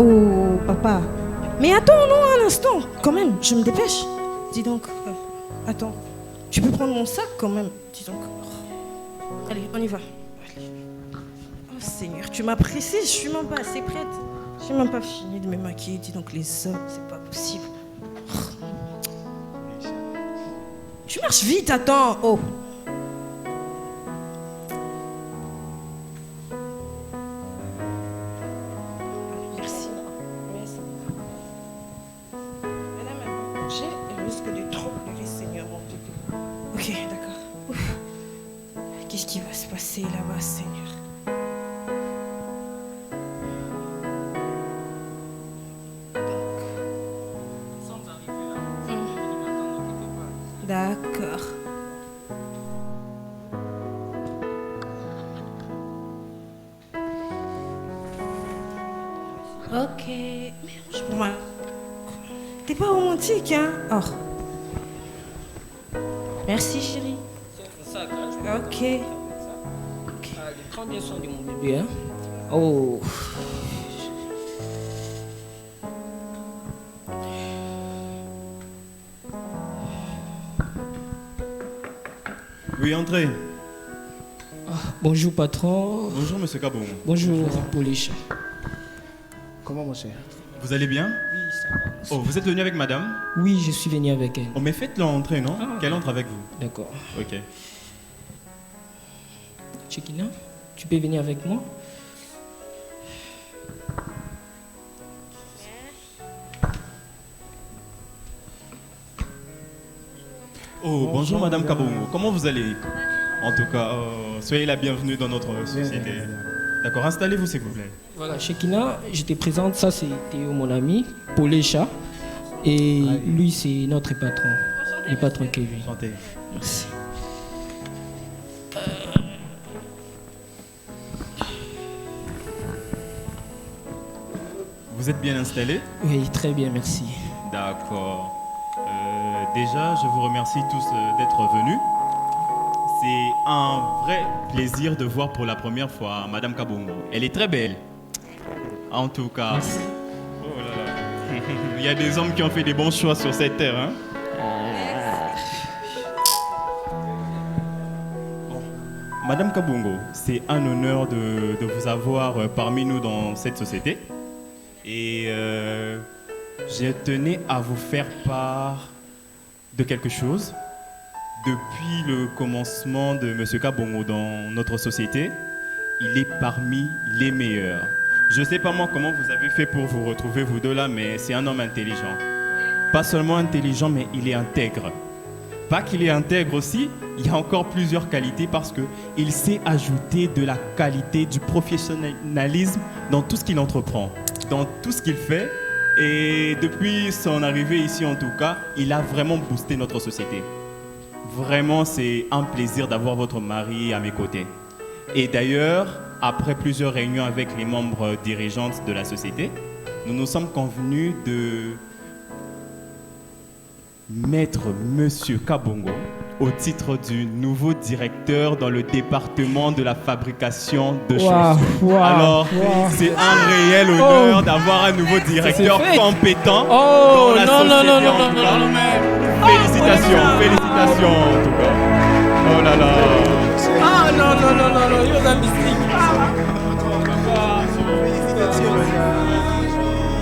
Oh, papa. Mais attends, non, un instant. Quand même, je me dépêche. Dis donc. Attends. Tu peux prendre mon sac quand même. Dis donc. Allez, on y va. Allez. Oh Seigneur, tu m'as pressée. Je suis même pas assez prête. J'ai même pas fini de me maquiller. Dis donc, les hommes, c'est pas possible. Tu marches vite, attends. Oh. Qu'est-ce qui va se passer là-bas, Seigneur? D'accord. Ok. Mais moi, t'es pas romantique, hein? Oh. Merci, chérie. Ok. Prends bien soin de mon bébé, hein? Oh. Oui, entrez. Bonjour, patron. Bonjour, monsieur Kaboum. Bonjour, Polish. Comment mon cher? Vous allez bien? Oui, ça va. Oh, vous êtes venu avec madame? Oui, je suis venu avec elle. Oh, mais faites-le entrer, non? Ah. Qu'elle entre avec vous. D'accord. Ok. Chekina, tu peux venir avec moi? Oh, bonjour madame Kabongo. Comment vous allez? En tout cas, soyez la bienvenue dans notre société. D'accord, installez-vous s'il vous plaît. Voilà, Chekina, je te présente, ça c'est Théo, mon ami, Paulécha. Et lui, c'est notre patron, le patron Kevin. Santé. Merci. Vous êtes bien installé? Oui, très bien, merci. D'accord. Déjà, je vous remercie tous d'être venus. C'est un vrai plaisir de voir pour la première fois Madame Kabongo. Elle est très belle. En tout cas. Oh là là. Il y a des hommes qui ont fait des bons choix sur cette terre. Hein? Madame Kabongo, c'est un honneur de vous avoir parmi nous dans cette société. Et je tenais à vous faire part de quelque chose. Depuis le commencement de M. Kabongo dans notre société, il est parmi les meilleurs. Je ne sais pas moi comment vous avez fait pour vous retrouver vous deux là, mais c'est un homme intelligent. Pas seulement intelligent, mais il est intègre. Pas qu'il est intègre aussi, il y a encore plusieurs qualités parce qu'il sait ajouter de la qualité, du professionnalisme dans tout ce qu'il entreprend, dans tout ce qu'il fait. Et depuis son arrivée ici en tout cas, il a vraiment boosté notre société. Vraiment, c'est un plaisir d'avoir votre mari à mes côtés. Et d'ailleurs, après plusieurs réunions avec les membres dirigeantes de la société, nous nous sommes convenus de mettre Monsieur Kabongo au titre du nouveau directeur dans le département de la fabrication de chaussures. Alors, c'est un réel honneur d'avoir un nouveau directeur compétent dans la société. Non, félicitations, félicitations en tout cas. Oh là là. Ah non, il y a un mystique.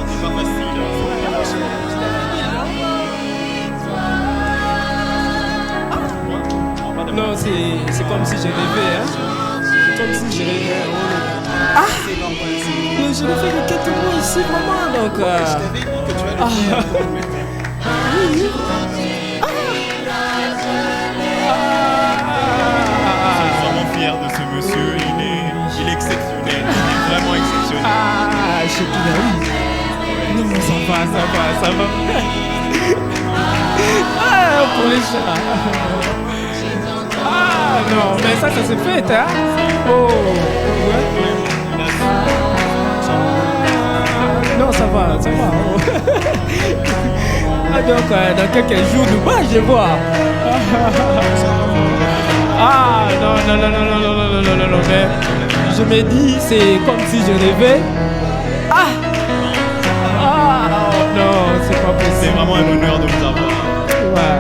C'est pas facile. Non, c'est comme si je rêvais, hein. C'est comme si je rêvais. Ah, mais je le fais de quelques mois ici, vraiment, donc... Je t'avais dit que tu vas le faire. Oui. Je suis vraiment fier de ce monsieur, il est exceptionnel, il est vraiment exceptionnel. Ah, je sais qu'il oui. Non, ça va. Ah, pour les chats. Ah, non, mais ça s'est fait, hein. Oh, ouais. Non, ça va. Oh. Ah, donc, dans quelques jours, je vois. Ah, non, mais je me dis, c'est comme si je rêvais. Ah, non, c'est pas possible. C'est vraiment un honneur de vous avoir. Ouais.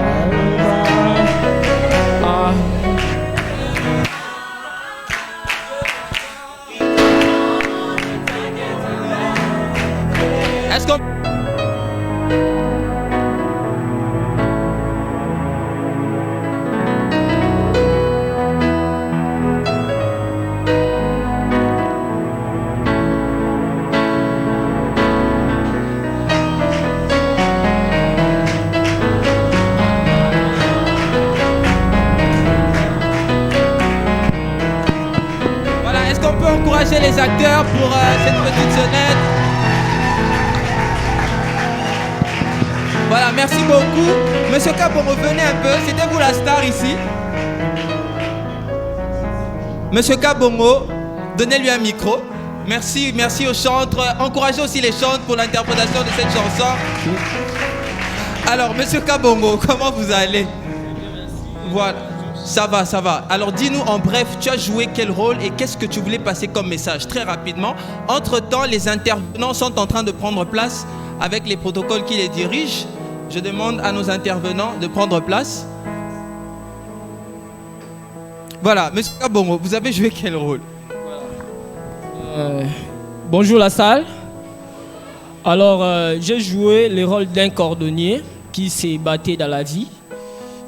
Est-ce qu'on... Voilà, est-ce qu'on peut encourager les acteurs pour cette petite sonnette? Voilà, merci beaucoup. Monsieur Kabongo, revenez un peu. C'était vous la star ici. Monsieur Kabongo, donnez-lui un micro. Merci aux chantres. Encouragez aussi les chantres pour l'interprétation de cette chanson. Alors, Monsieur Kabongo, comment vous allez? Voilà, ça va. Alors, dis-nous en bref, tu as joué quel rôle et qu'est-ce que tu voulais passer comme message? Très rapidement. Entre-temps, les intervenants sont en train de prendre place avec les protocoles qui les dirigent. Je demande à nos intervenants de prendre place. Voilà, Monsieur Kabongo, vous avez joué quel rôle? Bonjour la salle. Alors, j'ai joué le rôle d'un cordonnier qui s'est battu dans la vie,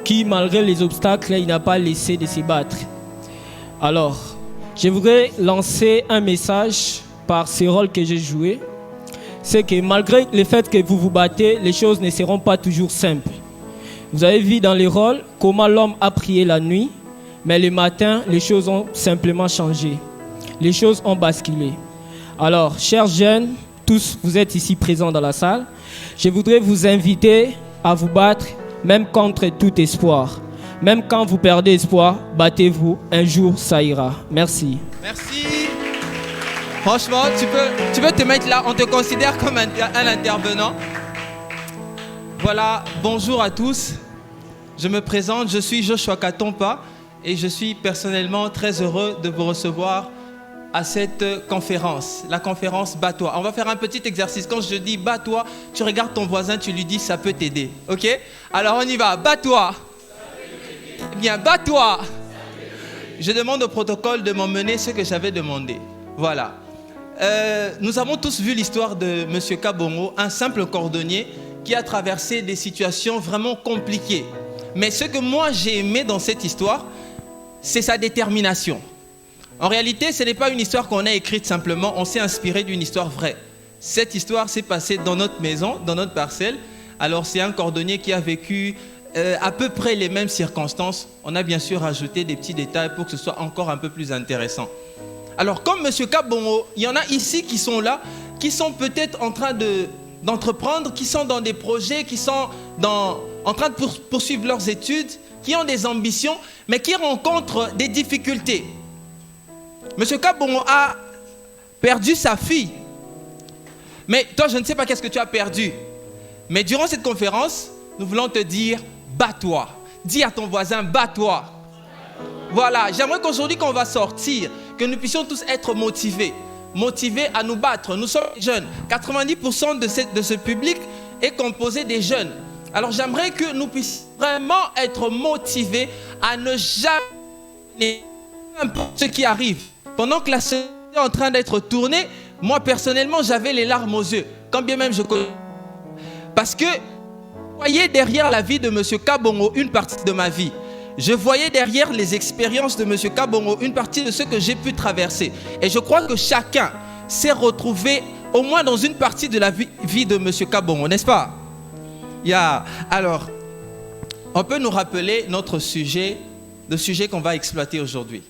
qui, malgré les obstacles, il n'a pas laissé de se battre. Alors, je voudrais lancer un message par ce rôle que j'ai joué. C'est que malgré le fait que vous vous battez, les choses ne seront pas toujours simples. Vous avez vu dans les rôles comment l'homme a prié la nuit, mais le matin, les choses ont simplement changé. Les choses ont basculé. Alors, chers jeunes, tous vous êtes ici présents dans la salle, je voudrais vous inviter à vous battre, même contre tout espoir. Même quand vous perdez espoir, battez-vous, un jour ça ira. Merci. Merci. Franchement, tu peux te mettre là, on te considère comme un intervenant. Voilà, bonjour à tous. Je me présente, je suis Joshua Katompa et je suis personnellement très heureux de vous recevoir à cette conférence, la conférence Bats-toi. On va faire un petit exercice. Quand je dis bats-toi, tu regardes ton voisin, tu lui dis ça peut t'aider. Ok? Alors on y va, bats-toi. Eh bien, bats-toi. Je demande au protocole de m'emmener ce que j'avais demandé. Voilà. Nous avons tous vu l'histoire de M. Kabongo, un simple cordonnier qui a traversé des situations vraiment compliquées. Mais ce que moi j'ai aimé dans cette histoire, c'est sa détermination. En réalité, ce n'est pas une histoire qu'on a écrite simplement, on s'est inspiré d'une histoire vraie. Cette histoire s'est passée dans notre maison, dans notre parcelle. Alors c'est un cordonnier qui a vécu à peu près les mêmes circonstances. On a bien sûr ajouté des petits détails pour que ce soit encore un peu plus intéressant. Alors comme M. Kabongo, il y en a ici qui sont là, qui sont peut-être en train d'entreprendre, qui sont dans des projets, qui sont en train de poursuivre leurs études, qui ont des ambitions, mais qui rencontrent des difficultés. M. Kabongo a perdu sa fille. Mais toi, je ne sais pas qu'est-ce que tu as perdu. Mais durant cette conférence, nous voulons te dire, bats-toi. Dis à ton voisin, bats-toi. Voilà, j'aimerais qu'aujourd'hui, quand on va sortir, que nous puissions tous être motivés à nous battre. Nous sommes jeunes. 90% de ce public est composé des jeunes. Alors j'aimerais que nous puissions vraiment être motivés à ne jamais, peu importe ce qui arrive. Pendant que la société est en train d'être tournée, moi personnellement j'avais les larmes aux yeux. Quand bien même je connais. Parce que je voyais derrière la vie de M. Kabongo une partie de ma vie. Je voyais derrière les expériences de M. Kabongo une partie de ce que j'ai pu traverser. Et je crois que chacun s'est retrouvé au moins dans une partie de la vie de M. Kabongo, n'est-ce pas? Alors, on peut nous rappeler notre sujet, le sujet qu'on va exploiter aujourd'hui.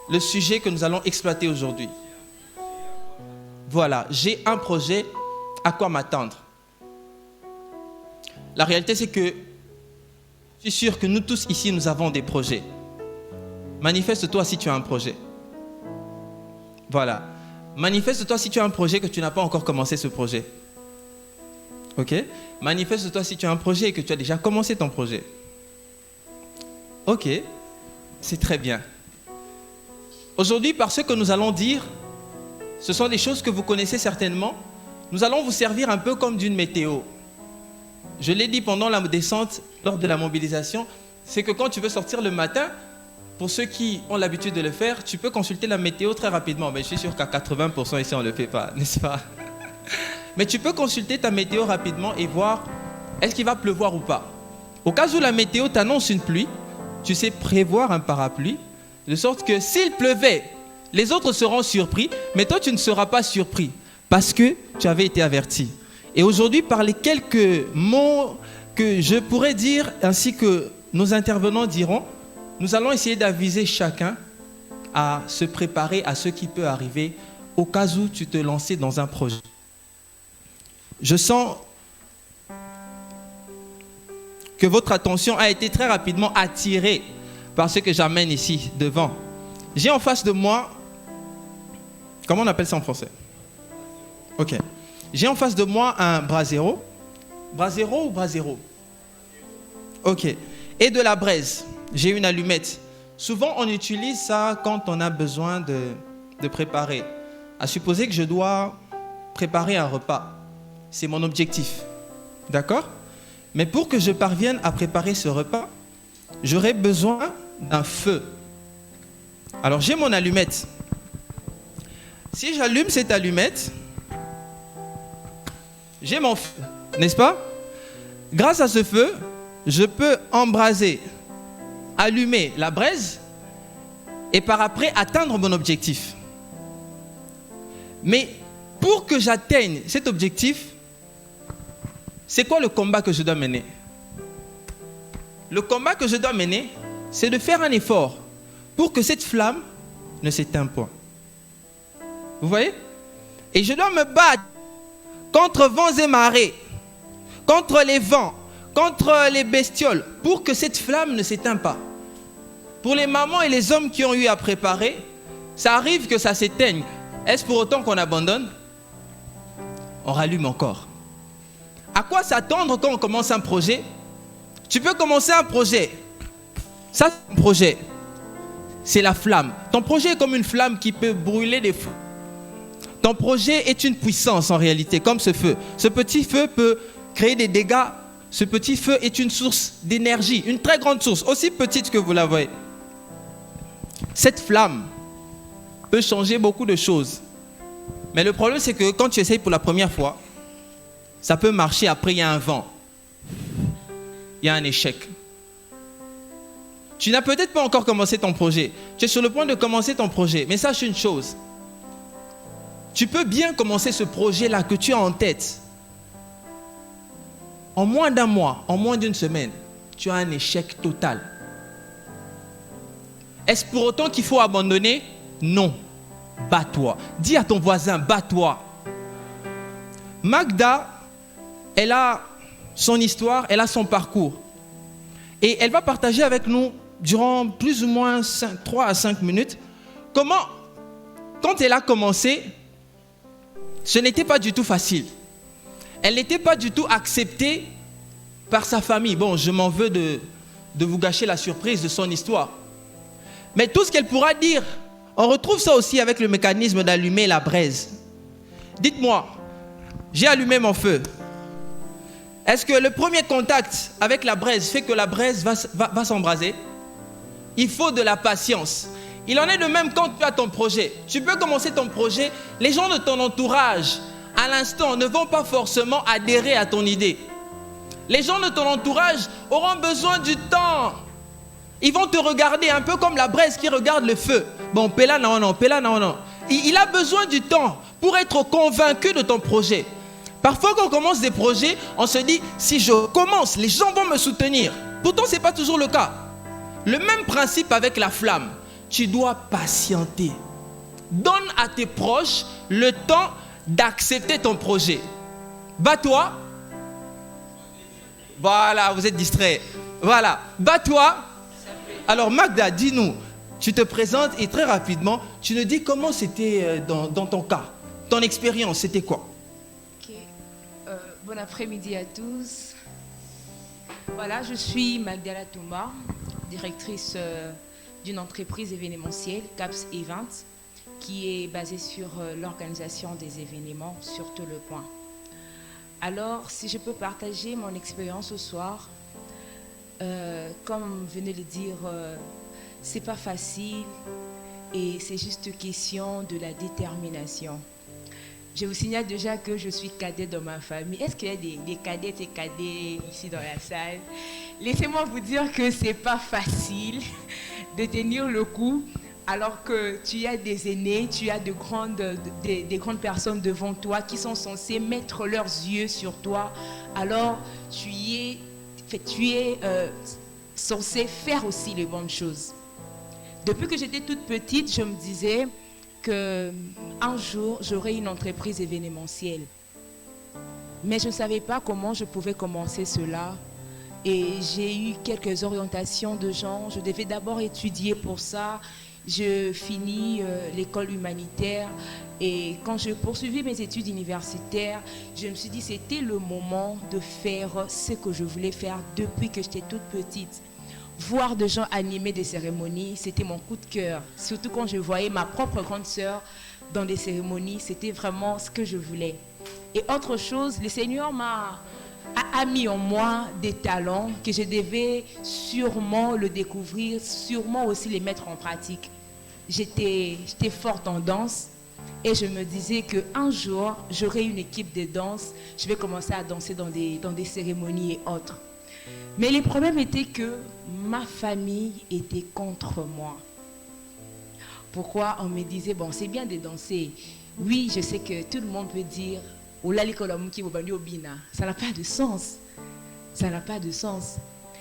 Le sujet que nous allons exploiter aujourd'hui. Voilà, j'ai un projet, à quoi m'attendre? La réalité, c'est que je suis sûr que nous tous ici, nous avons des projets. Manifeste-toi si tu as un projet. Voilà. Manifeste-toi si tu as un projet que tu n'as pas encore commencé ce projet. Ok? Manifeste-toi si tu as un projet et que tu as déjà commencé ton projet. Ok. C'est très bien. Aujourd'hui, par ce que nous allons dire, ce sont des choses que vous connaissez certainement. Nous allons vous servir un peu comme d'une météo. Je l'ai dit pendant la descente, lors de la mobilisation, c'est que quand tu veux sortir le matin, pour ceux qui ont l'habitude de le faire, tu peux consulter la météo très rapidement. Mais je suis sûr qu'à 80% ici, on ne le fait pas, n'est-ce pas? Mais tu peux consulter ta météo rapidement et voir est-ce qu'il va pleuvoir ou pas. Au cas où la météo t'annonce une pluie, tu sais prévoir un parapluie, de sorte que s'il pleuvait, les autres seront surpris, mais toi, tu ne seras pas surpris parce que tu avais été averti. Et aujourd'hui, par les quelques mots que je pourrais dire, ainsi que nos intervenants diront, nous allons essayer d'aviser chacun à se préparer à ce qui peut arriver au cas où tu te lançais dans un projet. Je sens que votre attention a été très rapidement attirée par ce que j'amène ici devant. J'ai en face de moi, comment on appelle ça en français? Ok. J'ai en face de moi un brasero. Brasero ou brasero? Ok. Et de la braise. J'ai une allumette. Souvent, on utilise ça quand on a besoin de préparer. À supposer que je dois préparer un repas. C'est mon objectif. D'accord? Mais pour que je parvienne à préparer ce repas, j'aurai besoin d'un feu. Alors, j'ai mon allumette. Si j'allume cette allumette, j'ai mon feu, n'est-ce pas? Grâce à ce feu, je peux embraser, allumer la braise et par après atteindre mon objectif. Mais pour que j'atteigne cet objectif, c'est quoi le combat que je dois mener? Le combat que je dois mener, c'est de faire un effort pour que cette flamme ne s'éteigne pas. Vous voyez? Et je dois me battre contre vents et marées, contre les vents, contre les bestioles, pour que cette flamme ne s'éteigne pas. Pour les mamans et les hommes qui ont eu à préparer, ça arrive que ça s'éteigne. Est-ce pour autant qu'on abandonne? On rallume encore. À quoi s'attendre quand on commence un projet? Tu peux commencer un projet. Ça, c'est un projet. C'est la flamme. Ton projet est comme une flamme qui peut brûler des feux. Ton projet est une puissance en réalité, comme ce feu. Ce petit feu peut créer des dégâts. Ce petit feu est une source d'énergie, une très grande source, aussi petite que vous la voyez. Cette flamme peut changer beaucoup de choses. Mais le problème, c'est que quand tu essayes pour la première fois, ça peut marcher, après il y a un vent. Il y a un échec. Tu n'as peut-être pas encore commencé ton projet. Tu es sur le point de commencer ton projet. Mais sache une chose. Tu peux bien commencer ce projet-là que tu as en tête. En moins d'un mois, en moins d'une semaine, tu as un échec total. Est-ce pour autant qu'il faut abandonner? Non. Bats-toi. Dis à ton voisin, bats-toi. Magda, elle a son histoire, elle a son parcours. Et elle va partager avec nous, durant plus ou moins 3 à 5 minutes, comment, quand elle a commencé, ce n'était pas du tout facile. Elle n'était pas du tout acceptée par sa famille. Bon, je m'en veux de vous gâcher la surprise de son histoire. Mais tout ce qu'elle pourra dire, on retrouve ça aussi avec le mécanisme d'allumer la braise. Dites-moi, j'ai allumé mon feu. Est-ce que le premier contact avec la braise fait que la braise va s'embraser? Il faut de la patience. Il en est de même quand tu as ton projet. Tu peux commencer ton projet. Les gens de ton entourage, à l'instant, ne vont pas forcément adhérer à ton idée. Les gens de ton entourage auront besoin du temps. Ils vont te regarder un peu comme la braise qui regarde le feu. Bon, pela non, non, pela non, non. Il a besoin du temps pour être convaincu de ton projet. Parfois, quand on commence des projets, on se dit, si je commence, les gens vont me soutenir. Pourtant, ce n'est pas toujours le cas. Le même principe avec la flamme. Tu dois patienter. Donne à tes proches le temps d'accepter ton projet. Bats-toi. Voilà, vous êtes distrait. Voilà, bats-toi. Alors Magda, dis-nous, tu te présentes et très rapidement, tu nous dis comment c'était dans ton cas. Ton expérience, c'était quoi? Ok, bon après-midi à tous. Voilà, je suis Magdala Touma, directrice d'une entreprise événementielle, CAPS Events, qui est basée sur l'organisation des événements sur tout le point. Alors, si je peux partager mon expérience ce soir, comme venez de le dire, c'est pas facile et c'est juste question de la détermination. Je vous signale déjà que je suis cadette dans ma famille. Est-ce qu'il y a des cadettes et cadets ici dans la salle? Laissez-moi vous dire que c'est pas facile de tenir le coup alors que tu as des aînés, tu as des grandes personnes devant toi qui sont censées mettre leurs yeux sur toi. Alors tu es censé faire aussi les bonnes choses. Depuis que j'étais toute petite, je me disais qu'un jour, j'aurais une entreprise événementielle. Mais je ne savais pas comment je pouvais commencer cela. Et j'ai eu quelques orientations de gens. Je devais d'abord étudier pour ça. Je finis l'école humanitaire. Et quand je poursuivis mes études universitaires, je me suis dit que c'était le moment de faire ce que je voulais faire depuis que j'étais toute petite. Voir des gens animer des cérémonies, c'était mon coup de cœur. Surtout quand je voyais ma propre grande sœur dans des cérémonies, c'était vraiment ce que je voulais. Et autre chose, le Seigneur a mis en moi des talents que je devais sûrement le découvrir, sûrement aussi les mettre en pratique. J'étais forte en danse, Et je me disais qu'un jour, j'aurai une équipe de danse, je vais commencer à danser dans des cérémonies et autres. Mais le problème était que ma famille était contre moi. Pourquoi? On me disait, bon, c'est bien de danser. Oui, je sais que tout le monde peut dire, ça n'a pas de sens. Ça n'a pas de sens.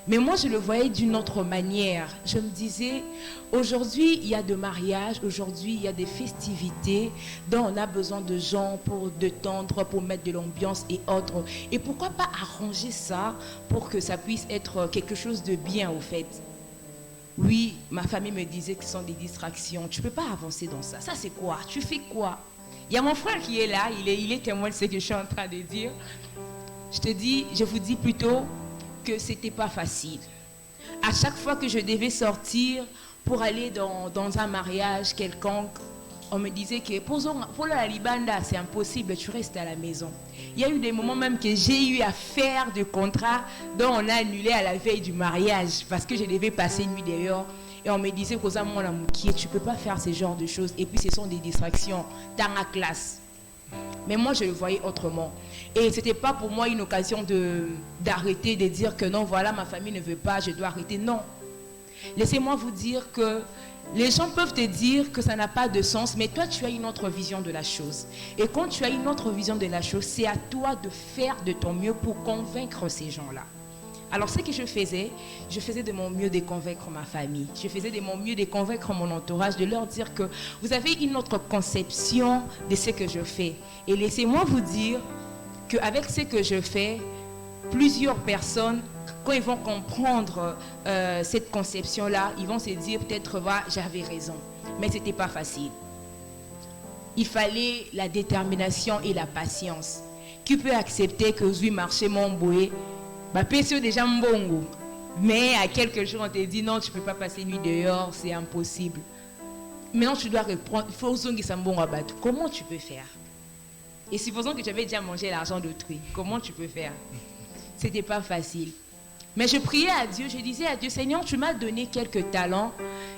Mais moi, je le voyais d'une autre manière. Je me disais, aujourd'hui, il y a de mariages, aujourd'hui, il y a des festivités dont on a besoin de gens pour détendre, pour mettre de l'ambiance et autres. Et pourquoi pas arranger ça pour que ça puisse être quelque chose de bien, au fait? Oui, ma famille me disait que ce sont des distractions. Tu ne peux pas avancer dans ça. Ça, c'est quoi? Tu fais quoi? Il y a mon frère qui est là, il est témoin de ce que je suis en train de dire. Je vous dis plutôt que c'était pas facile. À chaque fois que je devais sortir pour aller dans un mariage quelconque, on me disait que pour la Libanda, c'est impossible, tu restes à la maison. Il y a eu des moments même que j'ai eu à faire des contrats dont on a annulé à la veille du mariage parce que je devais passer une nuit dehors. Et on me disait que tu ne peux pas faire ce genre de choses. Et puis ce sont des distractions dans la classe. Mais moi, je le voyais autrement. Et ce n'était pas pour moi une occasion d'arrêter, de dire que non, voilà, ma famille ne veut pas, je dois arrêter. Non. Laissez-moi vous dire que les gens peuvent te dire que ça n'a pas de sens, mais toi, tu as une autre vision de la chose. Et quand tu as une autre vision de la chose, c'est à toi de faire de ton mieux pour convaincre ces gens-là. Alors, ce que je faisais de mon mieux de convaincre ma famille. Je faisais de mon mieux de convaincre mon entourage, de leur dire que vous avez une autre conception de ce que je fais. Et laissez-moi vous dire qu'avec ce que je fais, plusieurs personnes, quand ils vont comprendre cette conception-là, ils vont se dire peut-être, j'avais raison. Mais ce n'était pas facile. Il fallait la détermination et la patience. Qui peut accepter que je marcher mon bouée? Déjà mbongo. Mais à quelques jours, on te dit non, tu ne peux pas passer une nuit dehors, c'est impossible. Maintenant, tu dois reprendre. Il faut comment tu peux faire? Et supposons que tu avais déjà mangé l'argent d'autrui. Comment tu peux faire? Ce n'était pas facile. Mais je priais à Dieu, je disais à Dieu, Seigneur, tu m'as donné quelques talents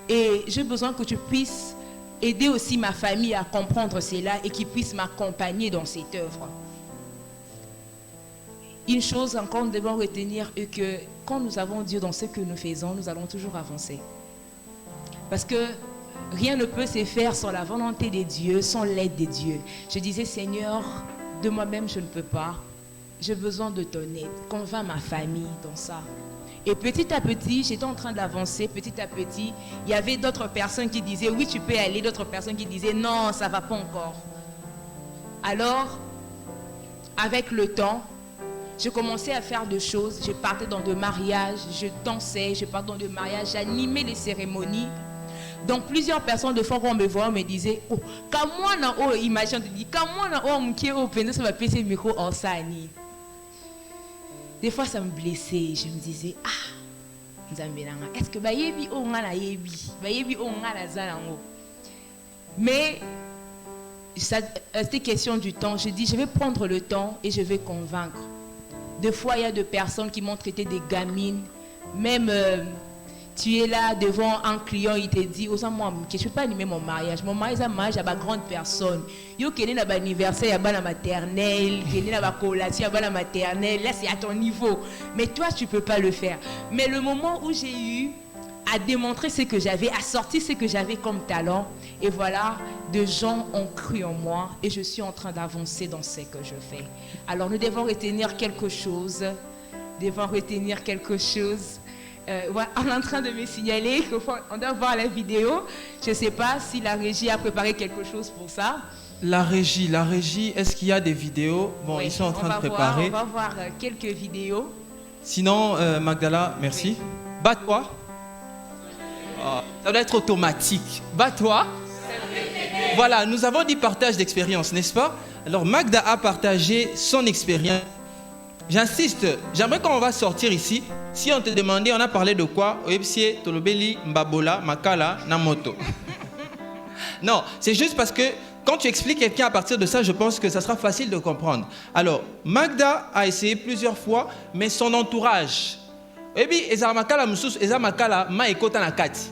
et j'ai besoin que tu puisses aider aussi ma famille à comprendre cela et qu'ils puissent m'accompagner dans cette œuvre. Une chose encore, nous devons retenir est que quand nous avons Dieu dans ce que nous faisons, nous allons toujours avancer. Parce que rien ne peut se faire sans la volonté de Dieu, sans l'aide de Dieu. Je disais, Seigneur, de moi-même, je ne peux pas. J'ai besoin de ton aide. Convainc ma famille dans ça. Et petit à petit, j'étais en train d'avancer. Petit à petit, il y avait d'autres personnes qui disaient, oui, tu peux aller. D'autres personnes qui disaient, non, ça ne va pas encore. Alors, avec le temps, je commençais à faire des choses. Je partais dans des mariages, je dansais, je partais dans des mariages, j'animais les cérémonies. Donc plusieurs personnes, de fois, quand on me voit, on me disait, oh, comment imagine, ça va passer le micro en sani. Des fois, ça me blessait. Je me disais, est-ce que bayebi on a la yebi, bayebi on a la zalango. Mais c'était question du temps. Je dis, je vais prendre le temps et je vais convaincre. Des fois, il y a des personnes qui m'ont traité des gamines. Même, tu es là devant un client, il te dit, je ne peux pas animer mon mariage. Mon mariage, c'est un mariage à ma grande personne. Yo qui est dans l'anniversaire, il y a la maternelle, qui est dans la collation, il y a la maternelle. Là, c'est à ton niveau. Mais toi, tu ne peux pas le faire. Mais le moment où j'ai eu à démontrer ce que j'avais, à sortir ce que j'avais comme talent, et voilà, des gens ont cru en moi et je suis en train d'avancer dans ce que je fais. Alors nous devons retenir quelque chose. On est en train de me signaler qu'on doit voir la vidéo. Je ne sais pas si la régie a préparé quelque chose pour ça. La régie, est-ce qu'il y a des vidéos? Bon, oui, ils sont en train de préparer. On va voir quelques vidéos. Sinon, Magdala, merci. Oui. Bats-toi. Oh, ça doit être automatique. Bats-toi. Voilà, nous avons dit partage d'expérience, n'est-ce pas? Alors, Magda a partagé son expérience. J'insiste, j'aimerais qu'on va sortir ici. Si on te demandait, on a parlé de quoi? Oepsie, Tolobeli, Mbabola, Makala, Namoto. Non, c'est juste parce que quand tu expliques quelqu'un à partir de ça, je pense que ça sera facile de comprendre. Alors, Magda a essayé plusieurs fois, mais son entourage. Et puis, Eza Makala Moussous, Eza Makala, Ma Ekota Nakati.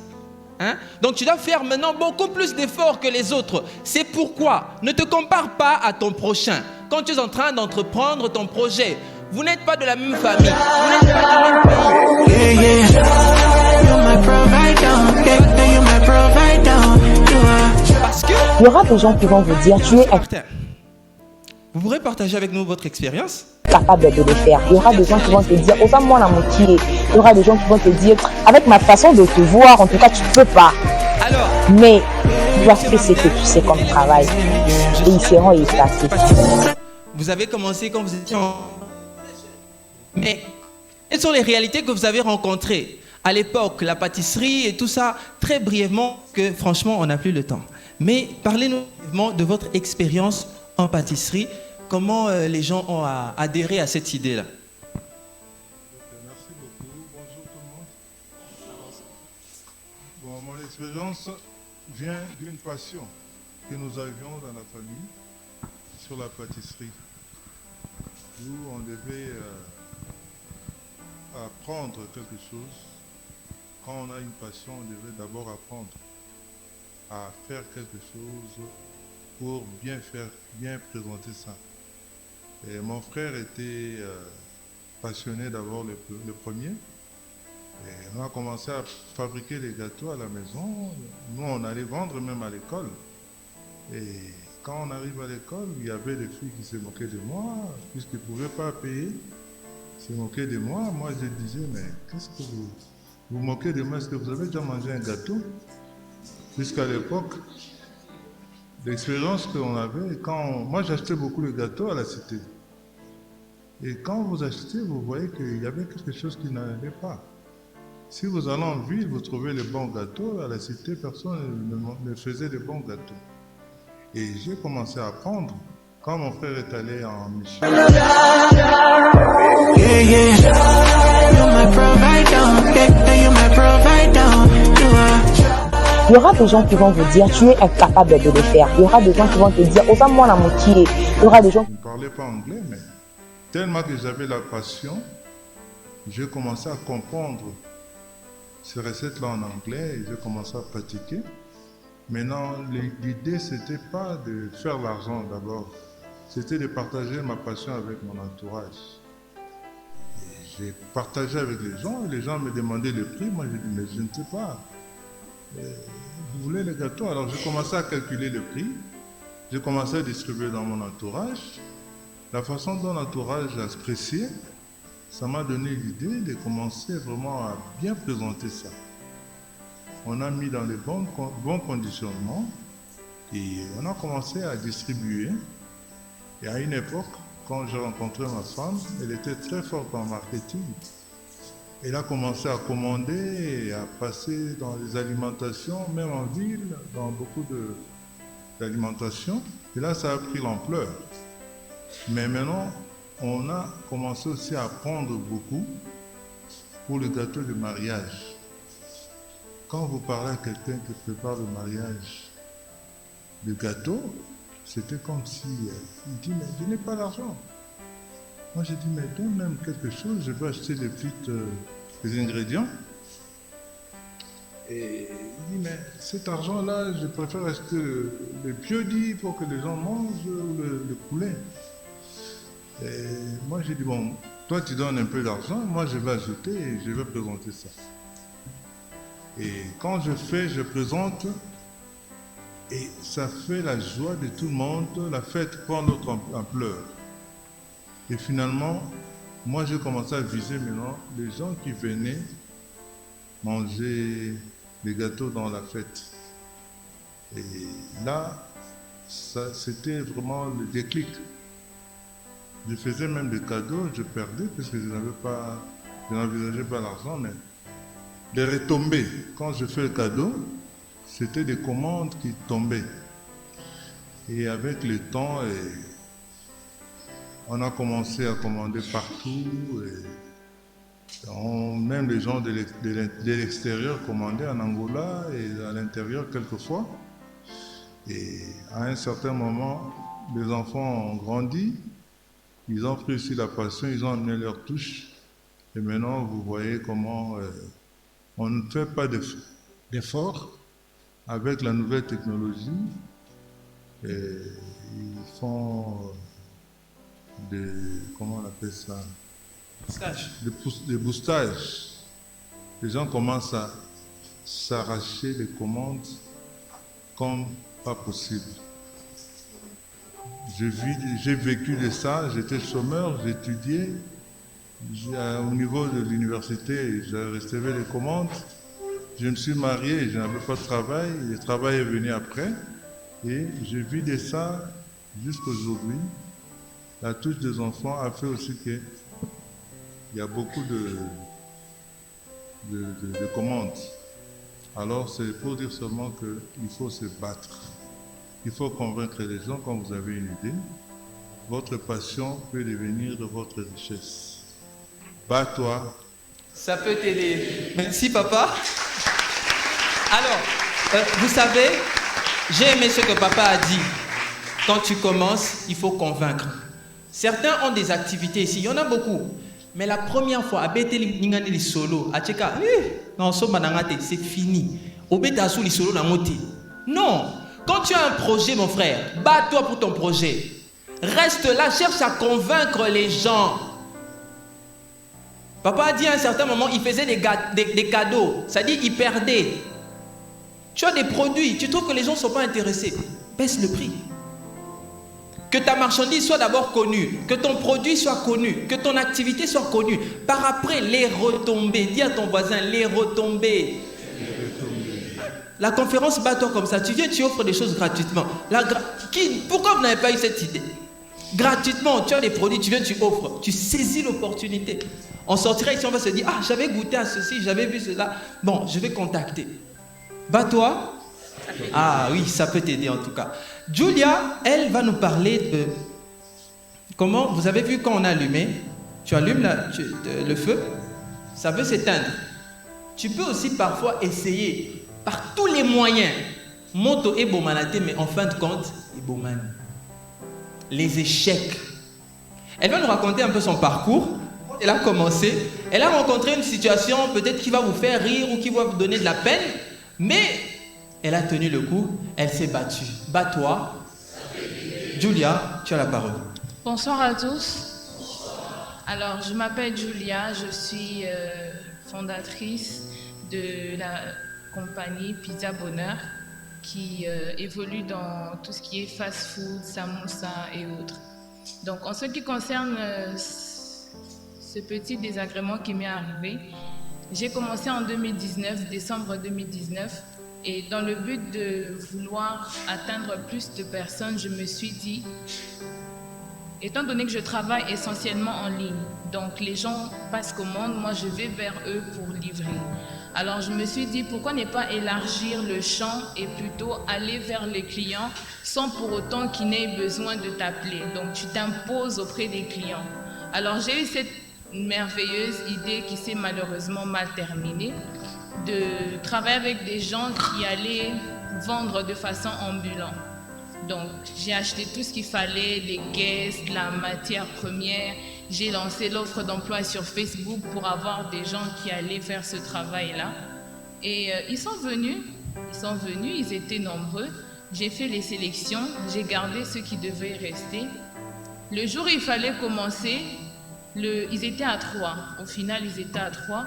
Hein? Donc tu dois faire maintenant beaucoup plus d'efforts que les autres. C'est pourquoi ne te compare pas à ton prochain. Quand tu es en train d'entreprendre ton projet, vous n'êtes pas de la même famille, vous n'êtes pas du même pays. Parce que Il y aura des gens qui vont vous dire, tu es vous pourrez partager avec nous votre expérience. Capable de le faire. Il y aura des gens qui vont te dire, oh, ça, moi, la moitié. Il y aura des gens qui vont te dire, avec ma façon de te voir, en tout cas, tu ne peux pas. Alors, mais tu dois faire ce que tu sais comme travail. Et ils seront effacés. Vous avez commencé quand vous étiez en... Mais quelles sont les réalités que vous avez rencontrées à l'époque, la pâtisserie et tout ça, très brièvement, que franchement, on n'a plus le temps. Mais parlez-nous brièvement de votre expérience en pâtisserie. Comment les gens ont adhéré à cette idée-là? Merci beaucoup. Bonjour tout le monde. Bon, mon expérience vient d'une passion que nous avions dans la famille sur la pâtisserie, où on devait apprendre quelque chose. Quand on a une passion, on devait d'abord apprendre à faire quelque chose pour bien faire, bien présenter ça. Et mon frère était passionné d'abord le premier. Et on a commencé à fabriquer les gâteaux à la maison. Nous, on allait vendre même à l'école. Et quand on arrive à l'école, il y avait des filles qui se moquaient de moi, puisqu'ils ne pouvaient pas payer. Ils se moquaient de moi. Moi, je disais, mais qu'est-ce que vous moquez de moi? Est-ce que vous avez déjà mangé un gâteau? Puisqu'à l'époque, l'expérience qu'on avait, moi j'achetais beaucoup de gâteaux à la cité. Et quand vous achetez, vous voyez qu'il y avait quelque chose qui n'allait pas. Si vous allez en ville, vous trouvez les bons gâteaux. À la cité, personne ne faisait de bons gâteaux. Et j'ai commencé à apprendre. Quand mon frère est allé en mission. Il y aura des gens qui vont vous dire, tu es incapable de le faire. Il y aura des gens qui vont te dire, oh, ça, moi, la moitié. Il y aura des gens... Je ne parlais pas anglais, mais tellement que j'avais la passion, j'ai commencé à comprendre ces recettes-là en anglais et j'ai commencé à pratiquer. Maintenant, l'idée, c'était pas de faire l'argent d'abord. C'était de partager ma passion avec mon entourage. J'ai partagé avec les gens et les gens me demandaient le prix. Moi, j'ai dit, mais je ne sais pas. Vous voulez les gâteaux? Alors, j'ai commencé à calculer le prix. J'ai commencé à distribuer dans mon entourage. La façon dont l'entourage a apprécié, ça m'a donné l'idée de commencer vraiment à bien présenter ça. On a mis dans les bons conditionnements et on a commencé à distribuer. Et à une époque, quand j'ai rencontré ma femme, elle était très forte en marketing. Elle a commencé à commander et à passer dans les alimentations, même en ville, dans beaucoup d'alimentations. Et là, ça a pris l'ampleur. Mais maintenant, on a commencé aussi à apprendre beaucoup pour le gâteau de mariage. Quand vous parlez à quelqu'un qui prépare le mariage, le gâteau, c'était comme si il dit, mais je n'ai pas d'argent. Moi, j'ai dit, mais donne même quelque chose, je vais acheter des ingrédients. Et il dit, mais cet argent-là, je préfère acheter le piodi pour que les gens mangent ou le poulet. Et moi, j'ai dit, bon, toi, tu donnes un peu d'argent, moi, je vais ajouter et je vais présenter ça. Et quand je fais, je présente, et ça fait la joie de tout le monde, la fête prend notre ampleur. Et finalement, moi, j'ai commencé à viser maintenant les gens qui venaient manger les gâteaux dans la fête. Et là, c'était vraiment le déclic. Je faisais même des cadeaux, je perdais parce que je n'envisageais pas l'argent, mais les retombées, quand je fais le cadeau, c'était des commandes qui tombaient. Et avec le temps, on a commencé à commander partout. Même les gens de l'extérieur commandaient en Angola et à l'intérieur quelquefois. Et à un certain moment, les enfants ont grandi. Ils ont pris aussi la passion, ils ont amené leur touche. Et maintenant, vous voyez comment on ne fait pas de d'efforts avec la nouvelle technologie. Ils font comment on appelle ça? Des boostages. Les gens commencent à s'arracher les commandes comme pas possible. J'ai vécu de ça, j'étais chômeur, j'étudiais. Au niveau de l'université, j'ai recevais les commandes. Je me suis marié, je n'avais pas de travail. Le travail est venu après. Et je vis de ça jusqu'aujourd'hui. La touche des enfants a fait aussi qu'il y a beaucoup de commandes. Alors c'est pour dire seulement qu'il faut se battre. Il faut convaincre les gens quand vous avez une idée. Votre passion peut devenir de votre richesse. Bats-toi. Ça peut t'aider. Merci papa. Alors, vous savez, j'ai aimé ce que papa a dit. Quand tu commences, il faut convaincre. Certains ont des activités ici, il y en a beaucoup. Mais la première fois, à Bethel Ningani li solo, à Tcheka, c'est fini. Au Bethel li solo na moti. Non, quand tu as un projet, mon frère, bats-toi pour ton projet. Reste là, cherche à convaincre les gens. Papa a dit à un certain moment, il faisait des cadeaux. C'est-à-dire, il perdait. Tu as des produits, tu trouves que les gens ne sont pas intéressés. Baisse le prix. Que ta marchandise soit d'abord connue, que ton produit soit connu, que ton activité soit connue. Par après, les retombées. Dis à ton voisin, les retombées. La conférence bat-toi comme ça. Tu viens, tu offres des choses gratuitement. Pourquoi vous n'avez pas eu cette idée? Gratuitement, tu as des produits, tu viens, tu offres. Tu saisis l'opportunité. On sortira ici, on va se dire, ah, j'avais goûté à ceci, j'avais vu cela. Bon, je vais contacter. Bats-toi. Ah oui, ça peut t'aider en tout cas. Julia, elle va nous parler de comment, vous avez vu quand on a allumé, tu allumes le feu, ça veut s'éteindre. Tu peux aussi parfois essayer par tous les moyens. Moto et bomanate, mais en fin de compte, et boman. Les échecs. Elle va nous raconter un peu son parcours. Elle a commencé, elle a rencontré une situation peut-être qui va vous faire rire ou qui va vous donner de la peine, mais elle a tenu le coup, elle s'est battue. Bats-toi. Julia, tu as la parole. Bonsoir à tous. Alors, je m'appelle Julia, je suis fondatrice de la compagnie Pizza Bonheur qui évolue dans tout ce qui est fast-food, samoussa et autres. Donc, en ce qui concerne ce petit désagrément qui m'est arrivé, j'ai commencé en 2019, décembre 2019, et dans le but de vouloir atteindre plus de personnes, je me suis dit, étant donné que je travaille essentiellement en ligne, donc les gens passent commande, moi je vais vers eux pour livrer. Alors je me suis dit, pourquoi ne pas élargir le champ et plutôt aller vers les clients sans pour autant qu'ils n'aient besoin de t'appeler. Donc tu t'imposes auprès des clients. Alors j'ai eu cette merveilleuse idée qui s'est malheureusement mal terminée, de travailler avec des gens qui allaient vendre de façon ambulante. Donc j'ai acheté tout ce qu'il fallait, les guests, la matière première. J'ai lancé l'offre d'emploi sur Facebook pour avoir des gens qui allaient faire ce travail-là. Et ils sont venus, ils étaient nombreux. J'ai fait les sélections, j'ai gardé ceux qui devaient rester. Le jour où il fallait commencer, ils étaient à 3. Au final, ils étaient à 3.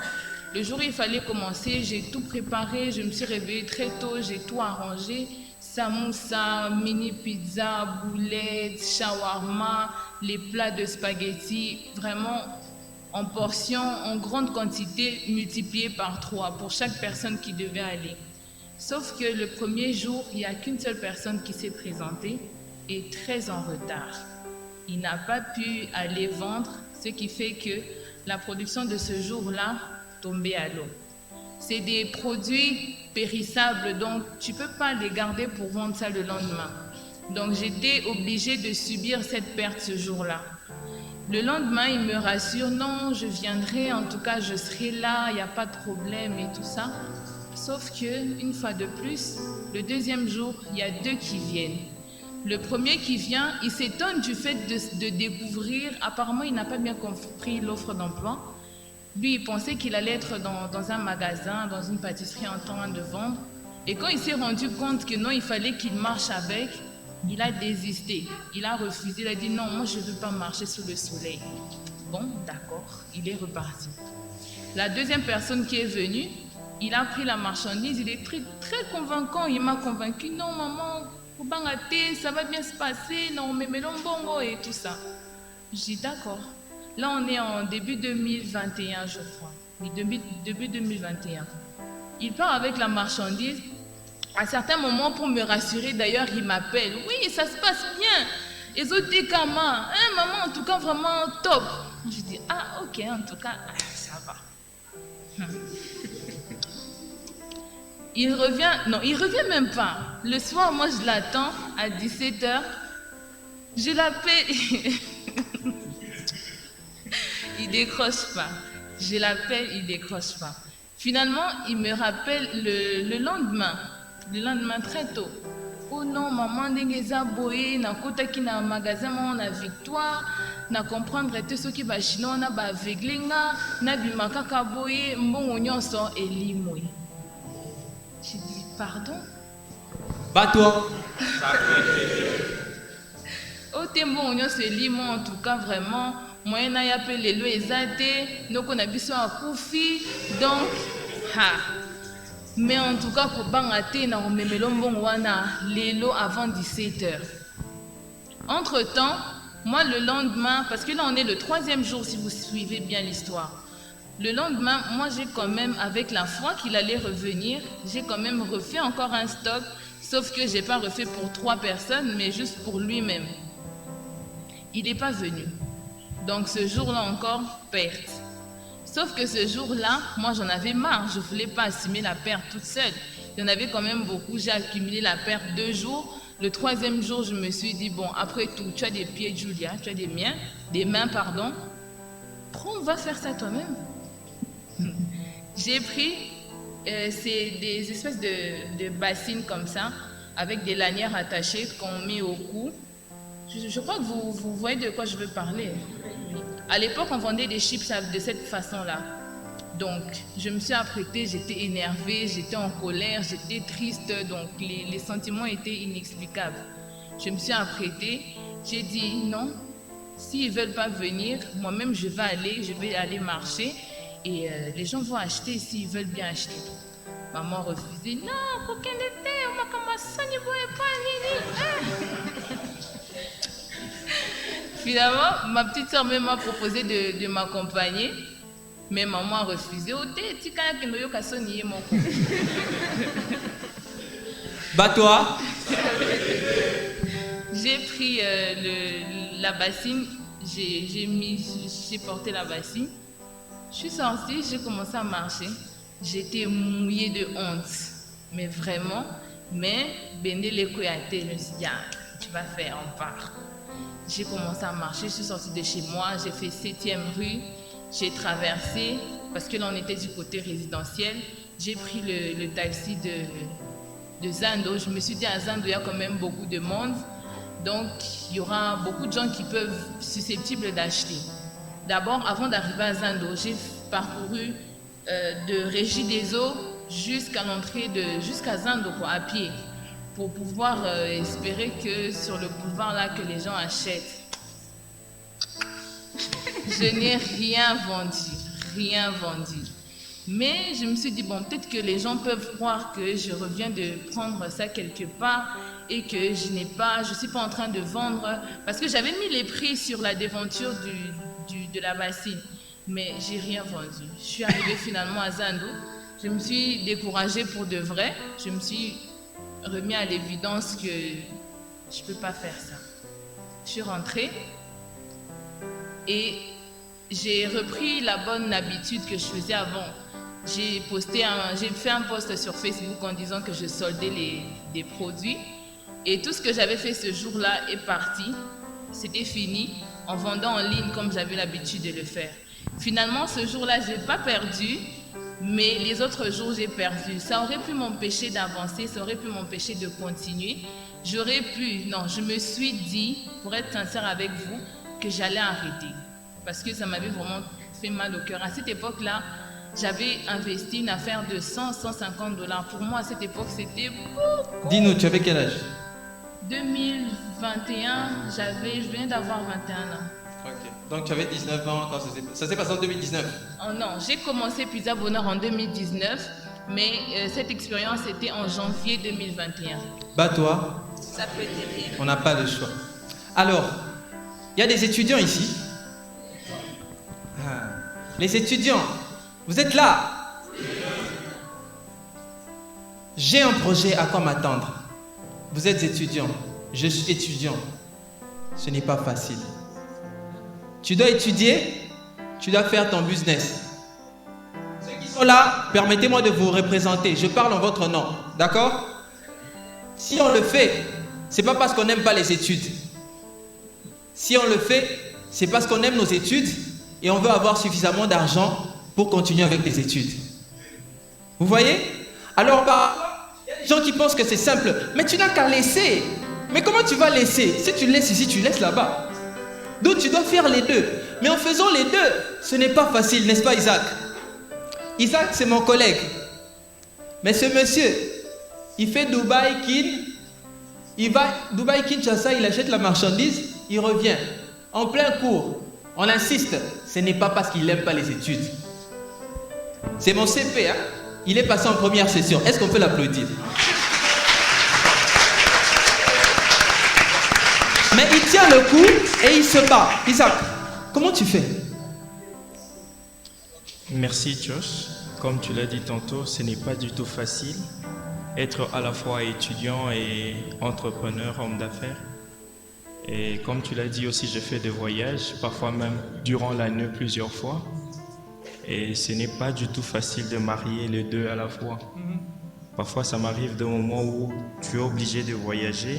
Le jour où il fallait commencer, j'ai tout préparé. Je me suis réveillée très tôt, j'ai tout arrangé. Samoussa, mini pizza, boulettes, shawarma, les plats de spaghettis, vraiment en portions, en grande quantité, multipliées par 3 pour chaque personne qui devait aller. Sauf que le premier jour, il n'y a qu'une seule personne qui s'est présentée et très en retard. Il n'a pas pu aller vendre, ce qui fait que la production de ce jour-là tombait à l'eau. C'est des produits périssables, donc tu ne peux pas les garder pour vendre ça le lendemain. Donc j'étais obligée de subir cette perte ce jour-là. Le lendemain, il me rassure, non, je viendrai, en tout cas je serai là, il n'y a pas de problème et tout ça. Sauf que, une fois de plus, le deuxième jour, il y a 2 qui viennent. Le premier qui vient, il s'étonne du fait de découvrir, apparemment il n'a pas bien compris l'offre d'emploi. Lui, il pensait qu'il allait être dans un magasin, dans une pâtisserie en train de vendre. Et quand il s'est rendu compte que non, il fallait qu'il marche avec, il a désisté. Il a refusé, il a dit non, moi je ne veux pas marcher sous le soleil. Bon, d'accord, il est reparti. La deuxième personne qui est venue, il a pris la marchandise, il est très, très convaincant. Il m'a convaincu, non maman, ça va bien se passer, non, mais bongo et tout ça. Je dis d'accord. Là, on est en début 2021, je crois. Oui, début 2021. Il part avec la marchandise. À certains moments, pour me rassurer, d'ailleurs, il m'appelle. Oui, ça se passe bien. Les autres disent maman, en tout cas, vraiment top. Je dis, ah, ok, en tout cas, ça va. Il revient même pas. Le soir, moi, je l'attends à 17h. Je l'appelle. Il décroche pas. Je l'appelle, il décroche pas. Finalement, il me rappelle le lendemain très tôt. Oh non, maman, ndengeza boye, na kotaki na magasin na Victoire, na comprendre te soki ba chino na ba aveglenga, na bimaka ka boye, mbongo nyonso elimwe. Je dis pardon. Bat-toi. Oh tembo nyonso elimwe, en tout cas vraiment. Moi, na yape lelo ezate, noko na biso akufi, donc mais en tout cas pour bangate na romemelo mbongo wana lelo avant 17h. Entre-temps, moi le lendemain, parce que là on est le 3e jour si vous suivez bien l'histoire. Le lendemain, moi j'ai quand même, avec la foi qu'il allait revenir, j'ai quand même refait encore un stock, sauf que j'ai pas refait pour 3 personnes, mais juste pour lui-même. Il n'est pas venu. Donc ce jour-là encore, perte. Sauf que ce jour-là, moi j'en avais marre, je ne voulais pas assumer la perte toute seule. Il y en avait quand même beaucoup, j'ai accumulé la perte 2 jours. Le 3e jour, je me suis dit, bon, après tout, tu as des pieds, Julia, tu as des mains, pardon. Prends, on va faire ça toi-même. J'ai pris, c'est des espèces de bassines comme ça, avec des lanières attachées qu'on met au cou. Je crois que vous voyez de quoi je veux parler. À l'époque, on vendait des chips de cette façon-là. Donc, je me suis apprêtée, j'étais énervée, j'étais en colère, j'étais triste, donc les sentiments étaient inexplicables. Je me suis apprêtée, j'ai dit non, s'ils ne veulent pas venir, moi-même je vais aller marcher et les gens vont acheter s'ils veulent bien acheter. Maman refusait, non, aucun été, on m'a commencé, on ne pas. Finalement, ma petite soeur m'a proposé de m'accompagner, mais maman a refusé. Bat-toi. J'ai pris la bassine, j'ai porté la bassine. Je suis sortie, j'ai commencé à marcher. J'étais mouillée de honte, mais vraiment. Mais Bende Lekoyate, je me suis dit, tu vas faire, on part. J'ai commencé à marcher, je suis sortie de chez moi, j'ai fait 7e rue, j'ai traversé, parce que là on était du côté résidentiel, j'ai pris le taxi de Zando. Je me suis dit à Zando, il y a quand même beaucoup de monde, donc il y aura beaucoup de gens qui peuvent susceptibles d'acheter. D'abord, avant d'arriver à Zando, j'ai parcouru de Régie des Eaux jusqu'à l'entrée jusqu'à Zando, quoi, à pied, pour pouvoir espérer que sur le boulevard là que les gens achètent. Je n'ai rien vendu. Mais je me suis dit, bon, peut-être que les gens peuvent croire que je reviens de prendre ça quelque part et que je suis pas en train de vendre, parce que j'avais mis les prix sur la déventure de la bassine, mais j'ai rien vendu. Je suis arrivée finalement à Zando, je me suis découragée pour de vrai, je me suis remis à l'évidence que je peux pas faire ça. Je suis rentrée et j'ai repris la bonne habitude que je faisais avant. J'ai fait un post sur Facebook en disant que je soldais des produits, et tout ce que j'avais fait ce jour-là est parti. C'était fini en vendant en ligne comme j'avais l'habitude de le faire. Finalement, ce jour-là, je n'ai pas perdu, mais les autres jours, j'ai perdu. Ça aurait pu m'empêcher d'avancer, ça aurait pu m'empêcher de continuer. Je me suis dit, pour être sincère avec vous, que j'allais arrêter. Parce que ça fait mal au cœur. À cette époque-là, j'avais investi une affaire de 100-150 $. Pour moi, à cette époque, c'était beaucoup. Dis-nous, tu avais quel âge? 2021, je venais d'avoir 21 ans. Ok. Donc tu avais 19 ans quand ça s'est passé en 2019? Oh non, j'ai commencé Pizza Bonheur en 2019, mais cette expérience était en janvier 2021. Bah toi, Ça peut t'aider. on n'a pas le choix. Alors, il y a des étudiants ici. Ah. Les étudiants, vous êtes là? J'ai un projet à quoi m'attendre. Vous êtes étudiant, je suis étudiant. Ce n'est pas facile. Tu dois étudier, tu dois faire ton business. Ceux qui sont là, permettez-moi de vous représenter. Je parle en votre nom, d'accord? Si on le fait, c'est pas parce qu'on n'aime pas les études. Si on le fait, c'est parce qu'on aime nos études et on veut avoir suffisamment d'argent pour continuer avec les études. Vous voyez? Alors, il y a des gens qui pensent que c'est simple. Mais tu n'as qu'à laisser. Mais comment tu vas laisser? Si tu laisses ici, tu laisses là-bas. Donc tu dois faire les deux. Mais en faisant les deux, ce n'est pas facile, n'est-ce pas Isaac? Isaac, c'est mon collègue. Mais ce monsieur, il fait Dubaï Kin. Il va Dubaï Kinshasa, il achète la marchandise, il revient. En plein cours, on insiste. Ce n'est pas parce qu'il n'aime pas les études. C'est mon CP, hein? Il est passé en première session. Est-ce qu'on peut l'applaudir? Mais il tient le coup et il se bat. Isaac, comment tu fais? Merci Josh. Comme tu l'as dit tantôt, ce n'est pas du tout facile. Être à la fois étudiant et entrepreneur, homme d'affaires. Et comme tu l'as dit aussi, je fais des voyages, parfois même durant l'année plusieurs fois. Et ce n'est pas du tout facile de marier les deux à la fois. Parfois, ça m'arrive de moments où tu es obligé de voyager,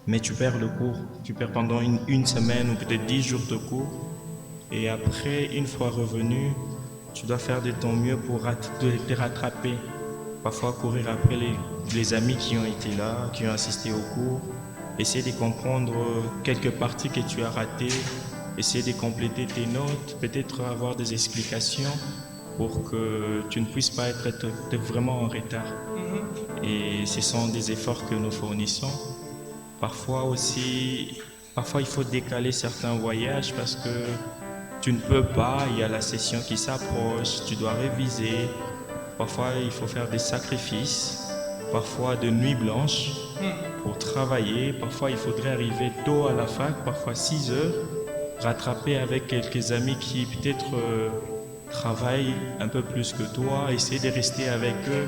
mais tu perds le cours. Tu perds pendant une semaine ou peut-être 10 jours de cours. Et après, une fois revenu, tu dois faire de ton mieux pour te rattraper. Parfois, courir après les amis qui ont été là, qui ont assisté au cours. Essayer de comprendre quelques parties que tu as ratées. Essayer de compléter tes notes, peut-être avoir des explications pour que tu ne puisses pas être vraiment en retard. Et ce sont des efforts que nous fournissons. Parfois aussi, il faut décaler certains voyages parce que tu ne peux pas, il y a la session qui s'approche, tu dois réviser. Parfois, il faut faire des sacrifices, parfois de nuits blanches pour travailler. Parfois, il faudrait arriver tôt à la fac, parfois 6 heures. Rattraper avec quelques amis qui peut-être travaillent un peu plus que toi, essayer de rester avec eux.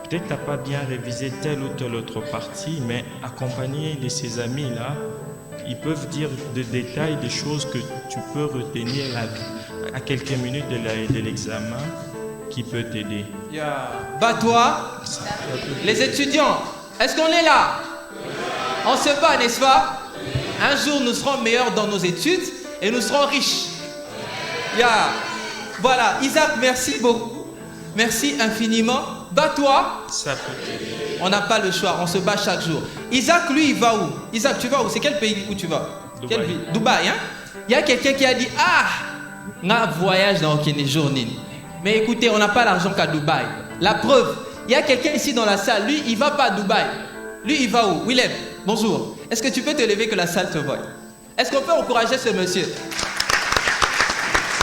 Peut-être tu n'as pas bien révisé telle ou telle autre partie, mais accompagné de ces amis-là, ils peuvent dire des détails, des choses que tu peux retenir à quelques minutes de l'examen qui peut t'aider. Bat-toi, les étudiants, est-ce qu'on est là? On se bat, n'est-ce pas? Un jour, nous serons meilleurs dans nos études et nous serons riches. Voilà, Isaac, merci beaucoup. Merci infiniment. Bats-toi. Ça peut t'aider. On n'a pas le choix, on se bat chaque jour. Isaac, lui, il va où? Isaac, tu vas où? C'est quel pays où tu vas? Dubaï. Quelle ville? Dubaï, hein? Il y a quelqu'un qui a dit, on a un voyage dans aucune journée. Mais écoutez, on n'a pas l'argent qu'à Dubaï. La preuve, il y a quelqu'un ici dans la salle, lui, il ne va pas à Dubaï. Lui, il va où? Willem, bonjour. Est-ce que tu peux te lever que la salle te voie? Est-ce qu'on peut encourager ce monsieur?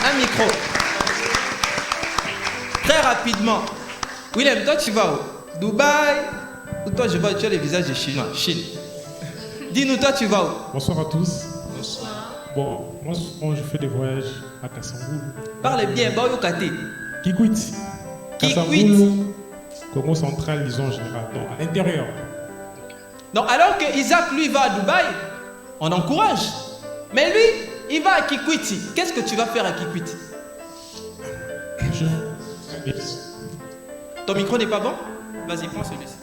Un micro. Très rapidement. Willem, toi tu vas où? Dubaï? Ou toi je vois, tu as le visage de Chinois. Chine. Dis-nous, toi tu vas où? Bonsoir à tous. Bonsoir. Bon, moi je fais des voyages à Kassangulu. Parle bien, Baoyokate. Kikwit. Kassangulu, Congo central, disons en général. Donc à l'intérieur. Donc alors que Isaac lui va à Dubaï, on encourage. Mais lui, il va à Kikwiti. Qu'est-ce que tu vas faire à Kikwiti? Ton micro n'est pas bon? Vas-y, prends celui-ci.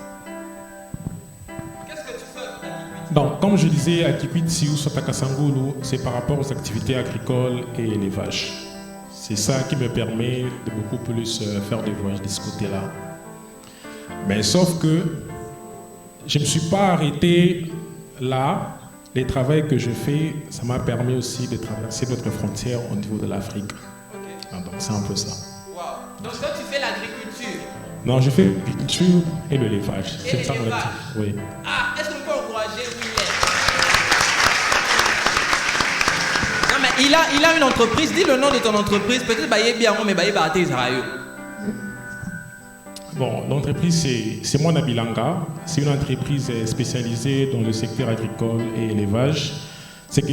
Qu'est-ce que tu fais à Kikwiti? Donc, comme je disais, à Kikwiti ou soit à Kassangulu, c'est par rapport aux activités agricoles et élevage. C'est ça qui me permet de beaucoup plus faire des voyages de ce côté-là. Mais sauf que je ne me suis pas arrêté là. Les travaux que je fais, ça m'a permis aussi de traverser notre frontière au niveau de l'Afrique. Donc c'est un peu ça. Wow. Donc toi, tu fais l'agriculture. Non, je fais l'agriculture et le levage. Et C'est le ça mon levage. activité. Oui. Ah, est-ce qu'on peut encourager Willet? Non, mais il a une entreprise. Dis le nom de ton entreprise. Peut-être bah, il est bien, mais bah, il va arrêter Israël. Bon, l'entreprise, c'est Mwana Bilanga. C'est une entreprise spécialisée dans le secteur agricole et élevage. C'est que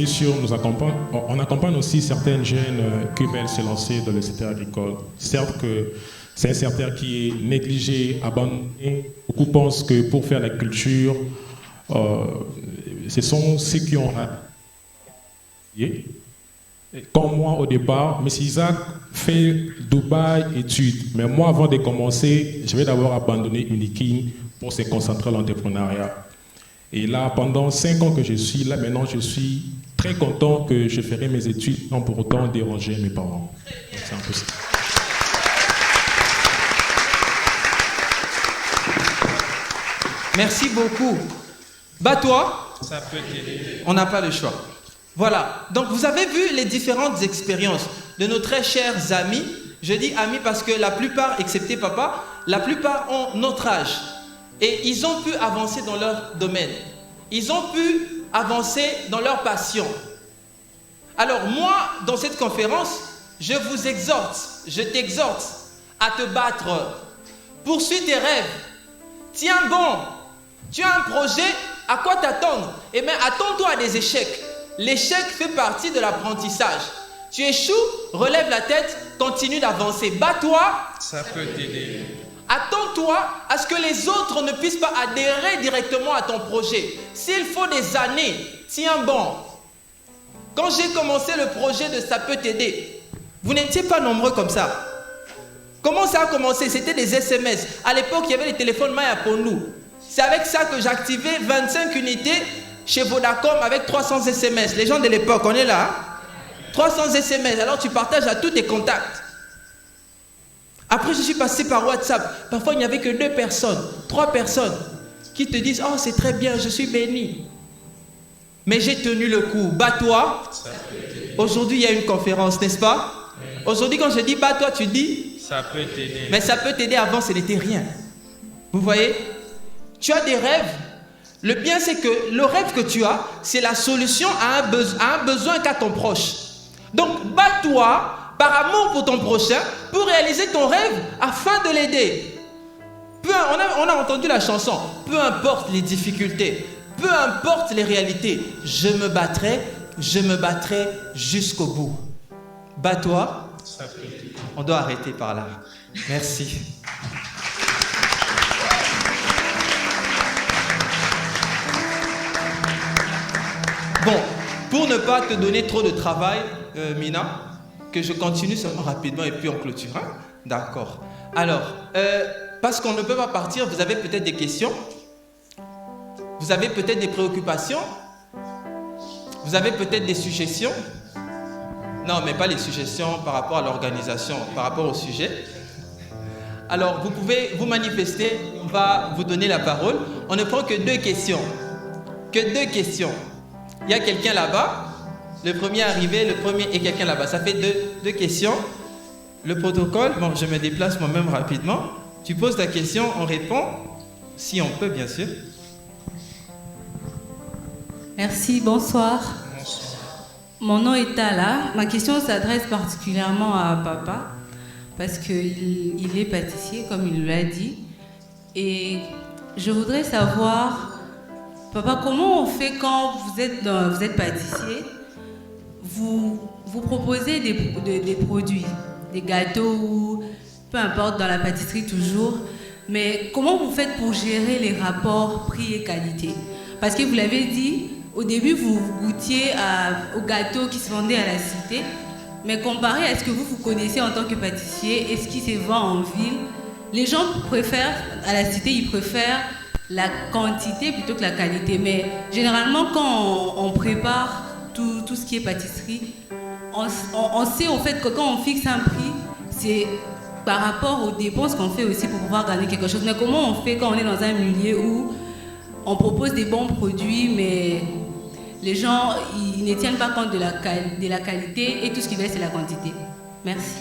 on accompagne aussi certaines jeunes qui veulent se lancer dans le secteur agricole. Certes que c'est un secteur qui est négligé, abandonné. Beaucoup pensent que pour faire l'agriculture, ce sont ceux qui ont raté. Comme moi au départ, M. Isaac fait Dubaï études. Mais moi, avant de commencer, je vais d'abord abandonner Unikin pour se concentrer à l'entrepreneuriat. Et là, pendant 5 ans que je suis là, maintenant, je suis très content que je ferai mes études sans pour autant déranger mes parents. C'est un peu ça. Merci beaucoup. Bat-toi. Ça peut t'aider. On n'a pas le choix. Voilà. Donc, vous avez vu les différentes expériences de nos très chers amis. Je dis amis parce que la plupart, excepté papa, la plupart ont notre âge. Et ils ont pu avancer dans leur domaine. Ils ont pu avancer dans leur passion. Alors, moi, dans cette conférence, je vous exhorte, je t'exhorte à te battre. Poursuis tes rêves. Tiens bon. Tu as un projet, à quoi t'attendre? Eh bien, attends-toi à des échecs. L'échec fait partie de l'apprentissage. Tu échoues, relève la tête, continue d'avancer. Bats-toi. Ça peut t'aider. Attends-toi à ce que les autres ne puissent pas adhérer directement à ton projet. S'il faut des années, tiens bon. Quand j'ai commencé le projet de Ça peut t'aider, vous n'étiez pas nombreux comme ça. Comment ça a commencé? C'était des SMS. À l'époque, il y avait les téléphones Maya pour nous. C'est avec ça que j'activais 25 unités chez Vodacom avec 300 SMS. Les gens de l'époque, on est là. 300 SMS. Alors tu partages à tous tes contacts. Après, je suis passé par WhatsApp. Parfois, il n'y avait que 2 personnes, 3 personnes qui te disent « Oh, c'est très bien, je suis béni. » Mais j'ai tenu le coup. Bats-toi. Aujourd'hui, il y a une conférence, n'est-ce pas? Aujourd'hui, quand je dis « Bats-toi », tu dis « Ça peut t'aider. » Mais ça peut t'aider. Avant, ce n'était rien. Vous voyez? Tu as des rêves. Le bien, c'est que le rêve que tu as, c'est la solution à un besoin qu'a ton proche. Donc, bats-toi par amour pour ton prochain pour réaliser ton rêve afin de l'aider. On a entendu la chanson. Peu importe les difficultés, peu importe les réalités, je me battrai jusqu'au bout. Bats-toi. On doit arrêter par là. Merci. Bon, pour ne pas te donner trop de travail, Mina, que je continue seulement rapidement et puis on clôture. Hein? D'accord. Alors, parce qu'on ne peut pas partir, vous avez peut-être des questions, vous avez peut-être des préoccupations, vous avez peut-être des suggestions. Non, mais pas les suggestions par rapport à l'organisation, par rapport au sujet. Alors, vous pouvez vous manifester, on va vous donner la parole. On ne prend que 2 questions. Que 2 questions. Il y a quelqu'un là-bas, le premier arrivé, le premier et quelqu'un là-bas. Ça fait 2 questions. Le protocole, bon, je me déplace moi-même rapidement. Tu poses ta question, on répond, si on peut, bien sûr. Merci, bonsoir. Mon nom est Tala. Ma question s'adresse particulièrement à papa, parce qu'il est pâtissier, comme il l'a dit. Et je voudrais savoir, papa, comment on fait quand vous êtes pâtissier? Vous proposez des produits, des gâteaux, ou peu importe, dans la pâtisserie toujours. Mais comment vous faites pour gérer les rapports prix et qualité? Parce que vous l'avez dit, au début, vous goûtiez aux gâteaux qui se vendaient à la cité. Mais comparé à ce que vous connaissez en tant que pâtissier et ce qui se vend en ville, les gens préfèrent, à la cité, ils préfèrent la quantité plutôt que la qualité. Mais généralement, quand on prépare tout ce qui est pâtisserie, on sait en fait que quand on fixe un prix, c'est par rapport aux dépenses qu'on fait aussi pour pouvoir gagner quelque chose. Mais comment on fait quand on est dans un milieu où on propose des bons produits, mais les gens ils ne tiennent pas compte de la qualité et tout ce qu'ils veulent, c'est la quantité? Merci.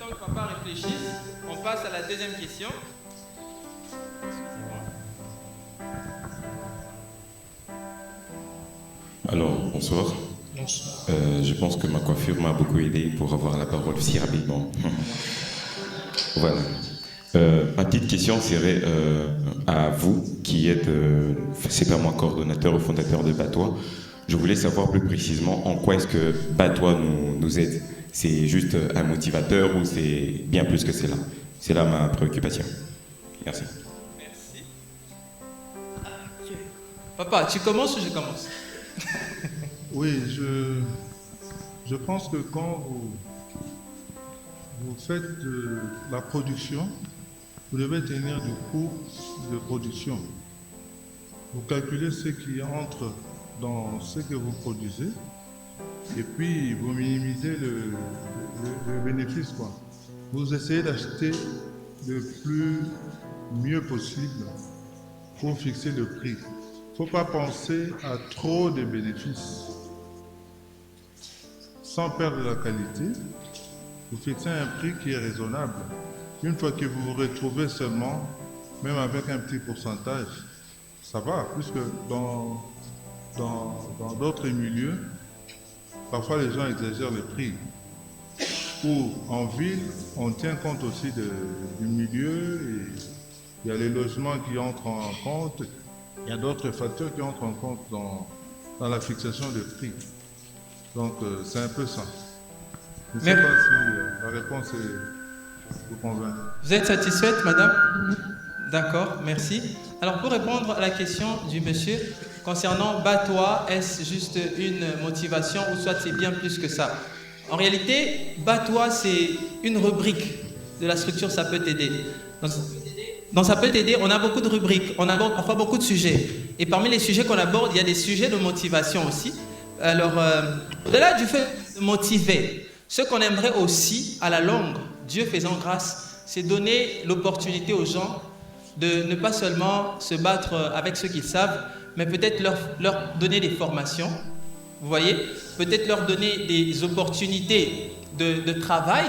temps que papa réfléchisse, on passe à la deuxième question. Alors, bonsoir. Je pense que ma coiffure m'a beaucoup aidé pour avoir la parole si rapidement. Voilà. Ma petite question serait à vous, qui êtes, c'est pas moi, coordonnateur ou fondateur de Batois. Je voulais savoir plus précisément en quoi est-ce que Batois nous aide. C'est juste un motivateur ou c'est bien plus que cela? C'est là ma préoccupation. Merci. Merci. Papa, tu commences ou je commence? Oui, je pense que quand vous faites de la production, vous devez tenir du coût de production. Vous calculez ce qui entre dans ce que vous produisez et puis vous minimisez le bénéfice, quoi. Vous essayez d'acheter le mieux possible pour fixer le prix. Il ne faut pas penser à trop de bénéfices. Sans perdre la qualité, vous fixez un prix qui est raisonnable. Une fois que vous vous retrouvez seulement, même avec un petit pourcentage, ça va, puisque dans d'autres milieux, parfois les gens exagèrent les prix. Ou en ville, on tient compte aussi du milieu, et il y a les logements qui entrent en compte, il y a d'autres facteurs qui entrent en compte dans la fixation des prix. Donc c'est un peu ça. Je ne sais pas si la réponse vous convainc. Vous êtes satisfaite, madame? D'accord, merci. Alors pour répondre à la question du monsieur concernant Batois, est-ce juste une motivation ou soit c'est bien plus que ça? En réalité, Batois, c'est une rubrique de la structure Ça peut t'aider. Dans Ça peut t'aider, on a beaucoup de rubriques, on aborde parfois beaucoup de sujets. Et parmi les sujets qu'on aborde, il y a des sujets de motivation aussi. Alors, au-delà du fait de motiver, ce qu'on aimerait aussi, à la longue, Dieu faisant grâce, c'est donner l'opportunité aux gens de ne pas seulement se battre avec ceux qu'ils savent, mais peut-être leur donner des formations. Vous voyez, peut-être leur donner des opportunités de travail.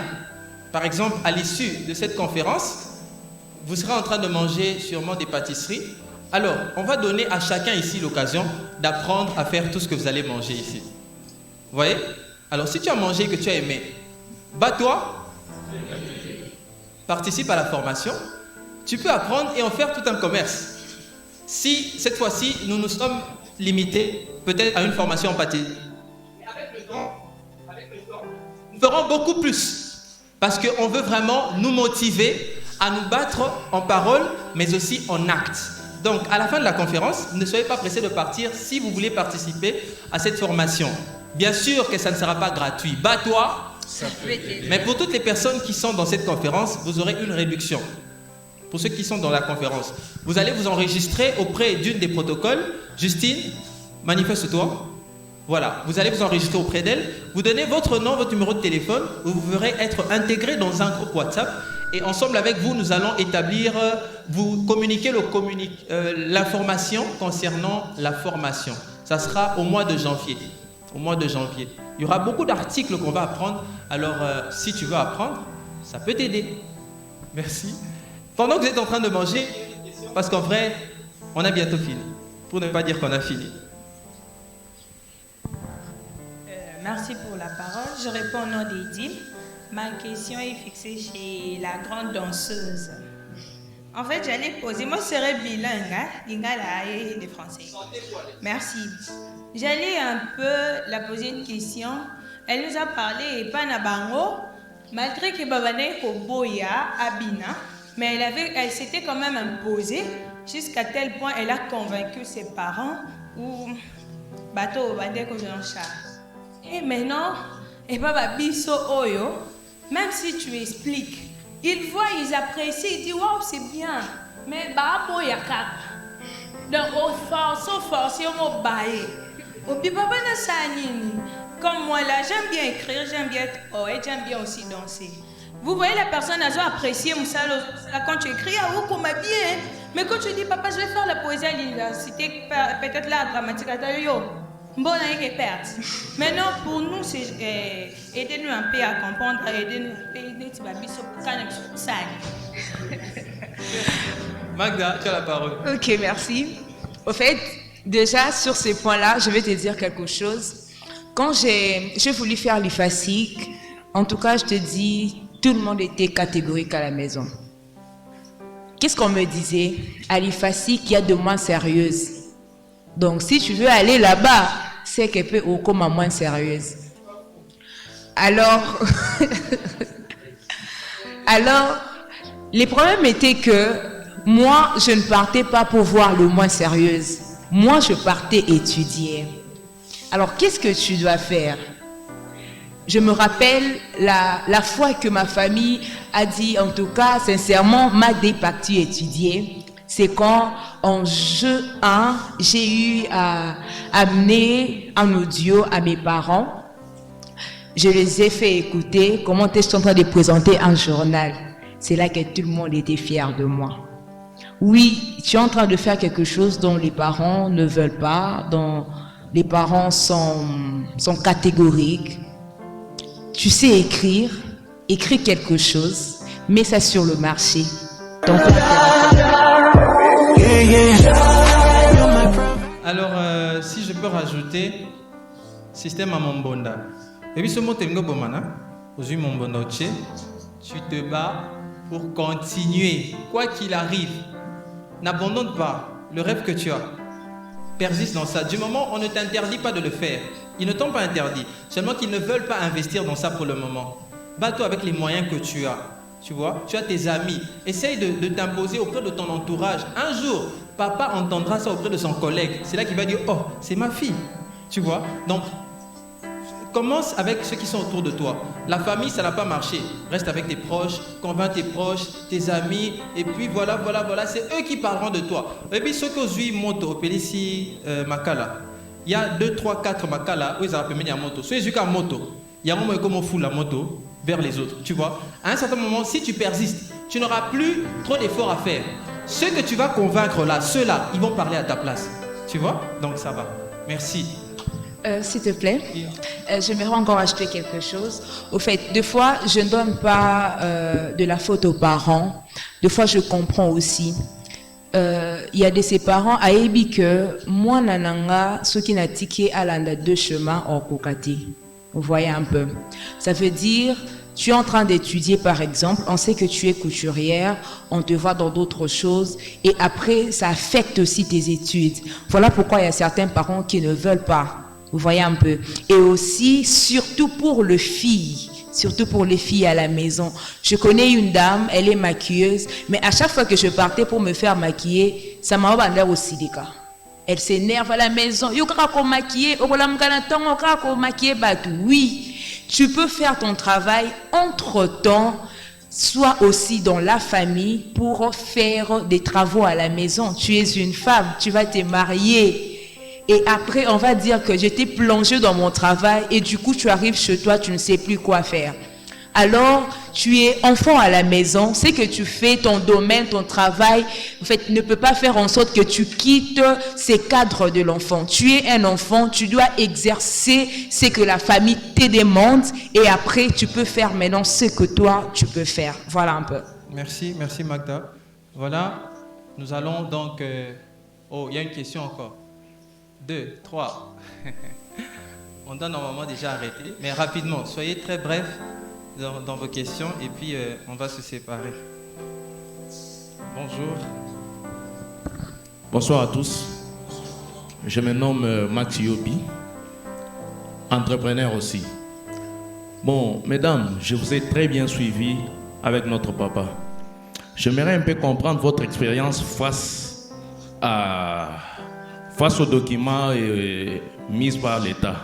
Par exemple, à l'issue de cette conférence, vous serez en train de manger sûrement des pâtisseries. Alors, on va donner à chacun ici l'occasion d'apprendre à faire tout ce que vous allez manger ici. Vous voyez? Alors, si tu as mangé et que tu as aimé, bats-toi, participe à la formation, tu peux apprendre et en faire tout un commerce. Si, cette fois-ci, nous nous sommes limités peut-être à une formation en pâtisserie, nous ferons beaucoup plus parce qu'on veut vraiment nous motiver à nous battre en parole, mais aussi en acte. Donc, à la fin de la conférence, ne soyez pas pressés de partir si vous voulez participer à cette formation. Bien sûr que ça ne sera pas gratuit. Bats-toi. Mais pour toutes les personnes qui sont dans cette conférence, vous aurez une réduction. Pour ceux qui sont dans la conférence, vous allez vous enregistrer auprès d'une des protocoles. Justine, manifeste-toi. Voilà, vous allez vous enregistrer auprès d'elle. Vous donnez votre nom, votre numéro de téléphone. Vous verrez être intégré dans un groupe WhatsApp. Et ensemble avec vous, nous allons établir, vous communiquer l'information concernant la formation. Ça sera au mois de janvier. Au mois de janvier. Il y aura beaucoup d'articles qu'on va apprendre. Alors, si tu veux apprendre, ça peut t'aider. Merci. Pendant que vous êtes en train de manger, parce qu'en vrai, on a bientôt fini. Pour ne pas dire qu'on a fini. Merci pour la parole. Je réponds au nom d'Edith. Ma question est fixée chez la grande danseuse. En fait, j'allais poser, moi je serais bilingue, hein, lingala et de français. Merci. J'allais un peu la poser une question. Elle nous a parlé, et pas Nabango, malgré que Babane Koboya, Abina, mais elle s'était quand même imposée jusqu'à tel point elle a convaincu ses parents ou bateau Bande Kojoncha. Et maintenant, et Baba Biso Oyo, même si tu expliques, ils voient, ils apprécient, ils disent waouh, c'est bien. Mais Babo Yakak. Donc, au force, au bail. Au Bibaba Nassanini. Comme moi là, j'aime bien écrire, j'aime bien être poète, j'aime bien aussi danser. Vous voyez, la personne a apprécié Moussalo quand tu écris, ah, comme bien. Mais quand tu dis, papa, je vais faire la poésie à l'université, peut-être là, dramatique, Bon, on est perte. Maintenant, pour nous, c'est aider-nous un peu à comprendre, aider-nous un peu à aider ça. Magda, tu as la parole. Ok, merci. Au fait, déjà sur ces points-là, je vais te dire quelque chose. Quand j'ai voulu faire l'IFASIC, en tout cas, je te dis, tout le monde était catégorique à la maison. Qu'est-ce qu'on me disait? À l'IFASIC, il y a de moins sérieuses. Donc, si tu veux aller là-bas, c'est qu'elle peut au comme moins sérieuse. Alors, les problèmes étaient que moi, je ne partais pas pour voir le moins sérieuse. Moi, je partais étudier. Alors, qu'est-ce que tu dois faire? Je me rappelle la fois que ma famille a dit, en tout cas, sincèrement, Magda est partie étudier. C'est quand, en jeu 1, j'ai eu à amener un audio à mes parents. Je les ai fait écouter comment je suis en train de présenter un journal. C'est là que tout le monde était fier de moi. Oui, tu es en train de faire quelque chose dont les parents ne veulent pas, dont les parents sont catégoriques. Tu sais écrire quelque chose, mets ça sur le marché. Donc, alors, si je peux rajouter, système à Mombonda. Et puis ce mot t'es bomana, aux Mombonda, tu te bats pour continuer, quoi qu'il arrive. N'abandonne pas le rêve que tu as. Persiste dans ça. Du moment où on ne t'interdit pas de le faire, ils ne t'ont pas interdit. Seulement qu'ils ne veulent pas investir dans ça pour le moment. Bats-toi avec les moyens que tu as. Tu vois, tu as tes amis. Essaye de t'imposer auprès de ton entourage. Un jour, papa entendra ça auprès de son collègue. C'est là qu'il va dire, oh, c'est ma fille. Tu vois, donc commence avec ceux qui sont autour de toi. La famille, ça n'a pas marché. Reste avec tes proches, convainc tes proches, tes amis, et puis voilà, c'est eux qui parleront de toi. Et puis ceux qui ont eu moto, Pélissi, Makala. Il y a 2, 3, 4 Makala où ils ont appelé moto. Ceux qui ont moto, il y a un moment comment on fout la moto vers les autres, tu vois. À un certain moment, si tu persistes, tu n'auras plus trop d'efforts à faire. Ceux que tu vas convaincre là, ceux-là, ils vont parler à ta place. Tu vois? Donc ça va. Merci. S'il te plaît, j'aimerais encore ajouter quelque chose. Au fait, des fois, je ne donne pas de la faute aux parents. Des fois, je comprends aussi. Il y a de ces parents à Ebi que moi, nananga, ceux qui n'a tiqué à l'anda 2 chemins en kokati. Vous voyez un peu. Ça veut dire, tu es en train d'étudier par exemple, on sait que tu es couturière, on te voit dans d'autres choses et après, ça affecte aussi tes études. Voilà pourquoi il y a certains parents qui ne veulent pas. Vous voyez un peu. Et aussi, surtout pour les filles à la maison. Je connais une dame, elle est maquilleuse, mais à chaque fois que je partais pour me faire maquiller, ça m'a bandé aussi des cas. Elle s'énerve à la maison. Oui, tu peux faire ton travail entre-temps, soit aussi dans la famille pour faire des travaux à la maison. Tu es une femme, tu vas te marier. Et après, on va dire que j'étais plongée dans mon travail et du coup, tu arrives chez toi, tu ne sais plus quoi faire. Alors, tu es enfant à la maison, c'est que tu fais ton domaine, ton travail, en fait, ne peut pas faire en sorte que tu quittes ces cadres de l'enfant. Tu es un enfant, tu dois exercer ce que la famille te demande et après, tu peux faire maintenant ce que toi, tu peux faire. Voilà un peu. Merci Magda. Voilà, nous allons donc... Oh, il y a une question encore. 2, 3. On doit normalement déjà arrêter, mais rapidement, soyez très brefs dans vos questions et puis on va se séparer. Bonjour. Bonsoir à tous. Je me nomme Max Yobi, entrepreneur aussi. Bon, mesdames, je vous ai très bien suivi avec notre papa. J'aimerais un peu comprendre votre expérience face aux documents mis par l'État.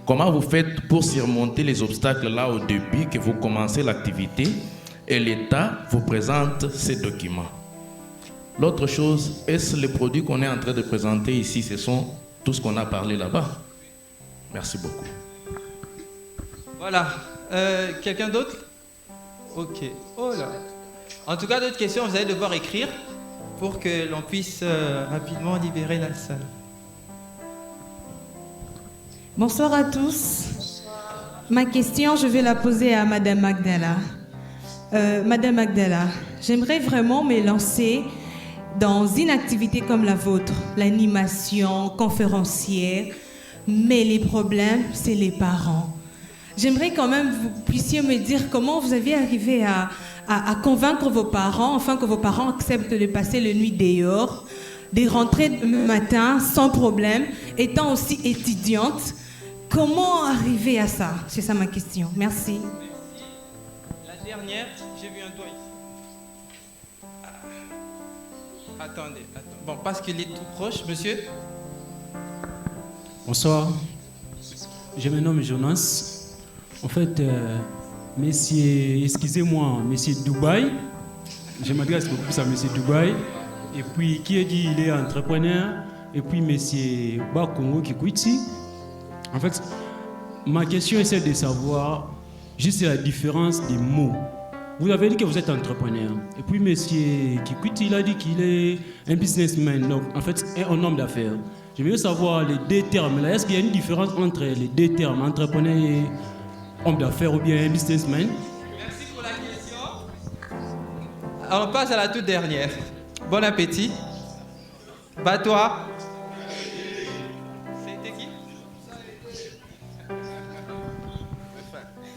Comment vous faites pour surmonter les obstacles là au début que vous commencez l'activité et l'État vous présente ces documents? L'autre chose, est-ce les produits qu'on est en train de présenter ici, ce sont tout ce qu'on a parlé là-bas? Merci beaucoup. Voilà. Quelqu'un d'autre? Ok. Oh là. En tout cas, d'autres questions, vous allez devoir écrire pour que l'on puisse rapidement libérer la salle. Bonsoir à tous. Ma question, je vais la poser à Madame Magdala. Madame Magdala, j'aimerais vraiment me lancer dans une activité comme la vôtre, l'animation, conférencière, mais les problèmes, c'est les parents. J'aimerais quand même que vous puissiez me dire comment vous avez arrivé à convaincre vos parents, afin que vos parents acceptent de passer la nuit dehors, de rentrer le matin sans problème, étant aussi étudiante. Comment arriver à ça? C'est ça ma question. Merci. La dernière, j'ai vu un doigt ici. Attendez. Bon, parce qu'il est tout proche, monsieur. Bonsoir. Je me nomme Jonas. En fait, monsieur, excusez-moi, monsieur Dubaï. Je m'adresse beaucoup à monsieur Dubaï. Et puis, qui a dit qu'il est entrepreneur. Et puis, monsieur Bakongo Kikwiti. En fait, ma question est celle de savoir juste la différence des mots. Vous avez dit que vous êtes entrepreneur. Et puis, monsieur Kikwiti, il a dit qu'il est un businessman. Donc, en fait, un homme d'affaires. Je veux savoir les deux termes. Est-ce qu'il y a une différence entre les deux termes, entrepreneur et homme d'affaires ou bien un businessman? Merci pour la question. On passe à la toute dernière. Bon appétit. Bat-toi. C'était qui?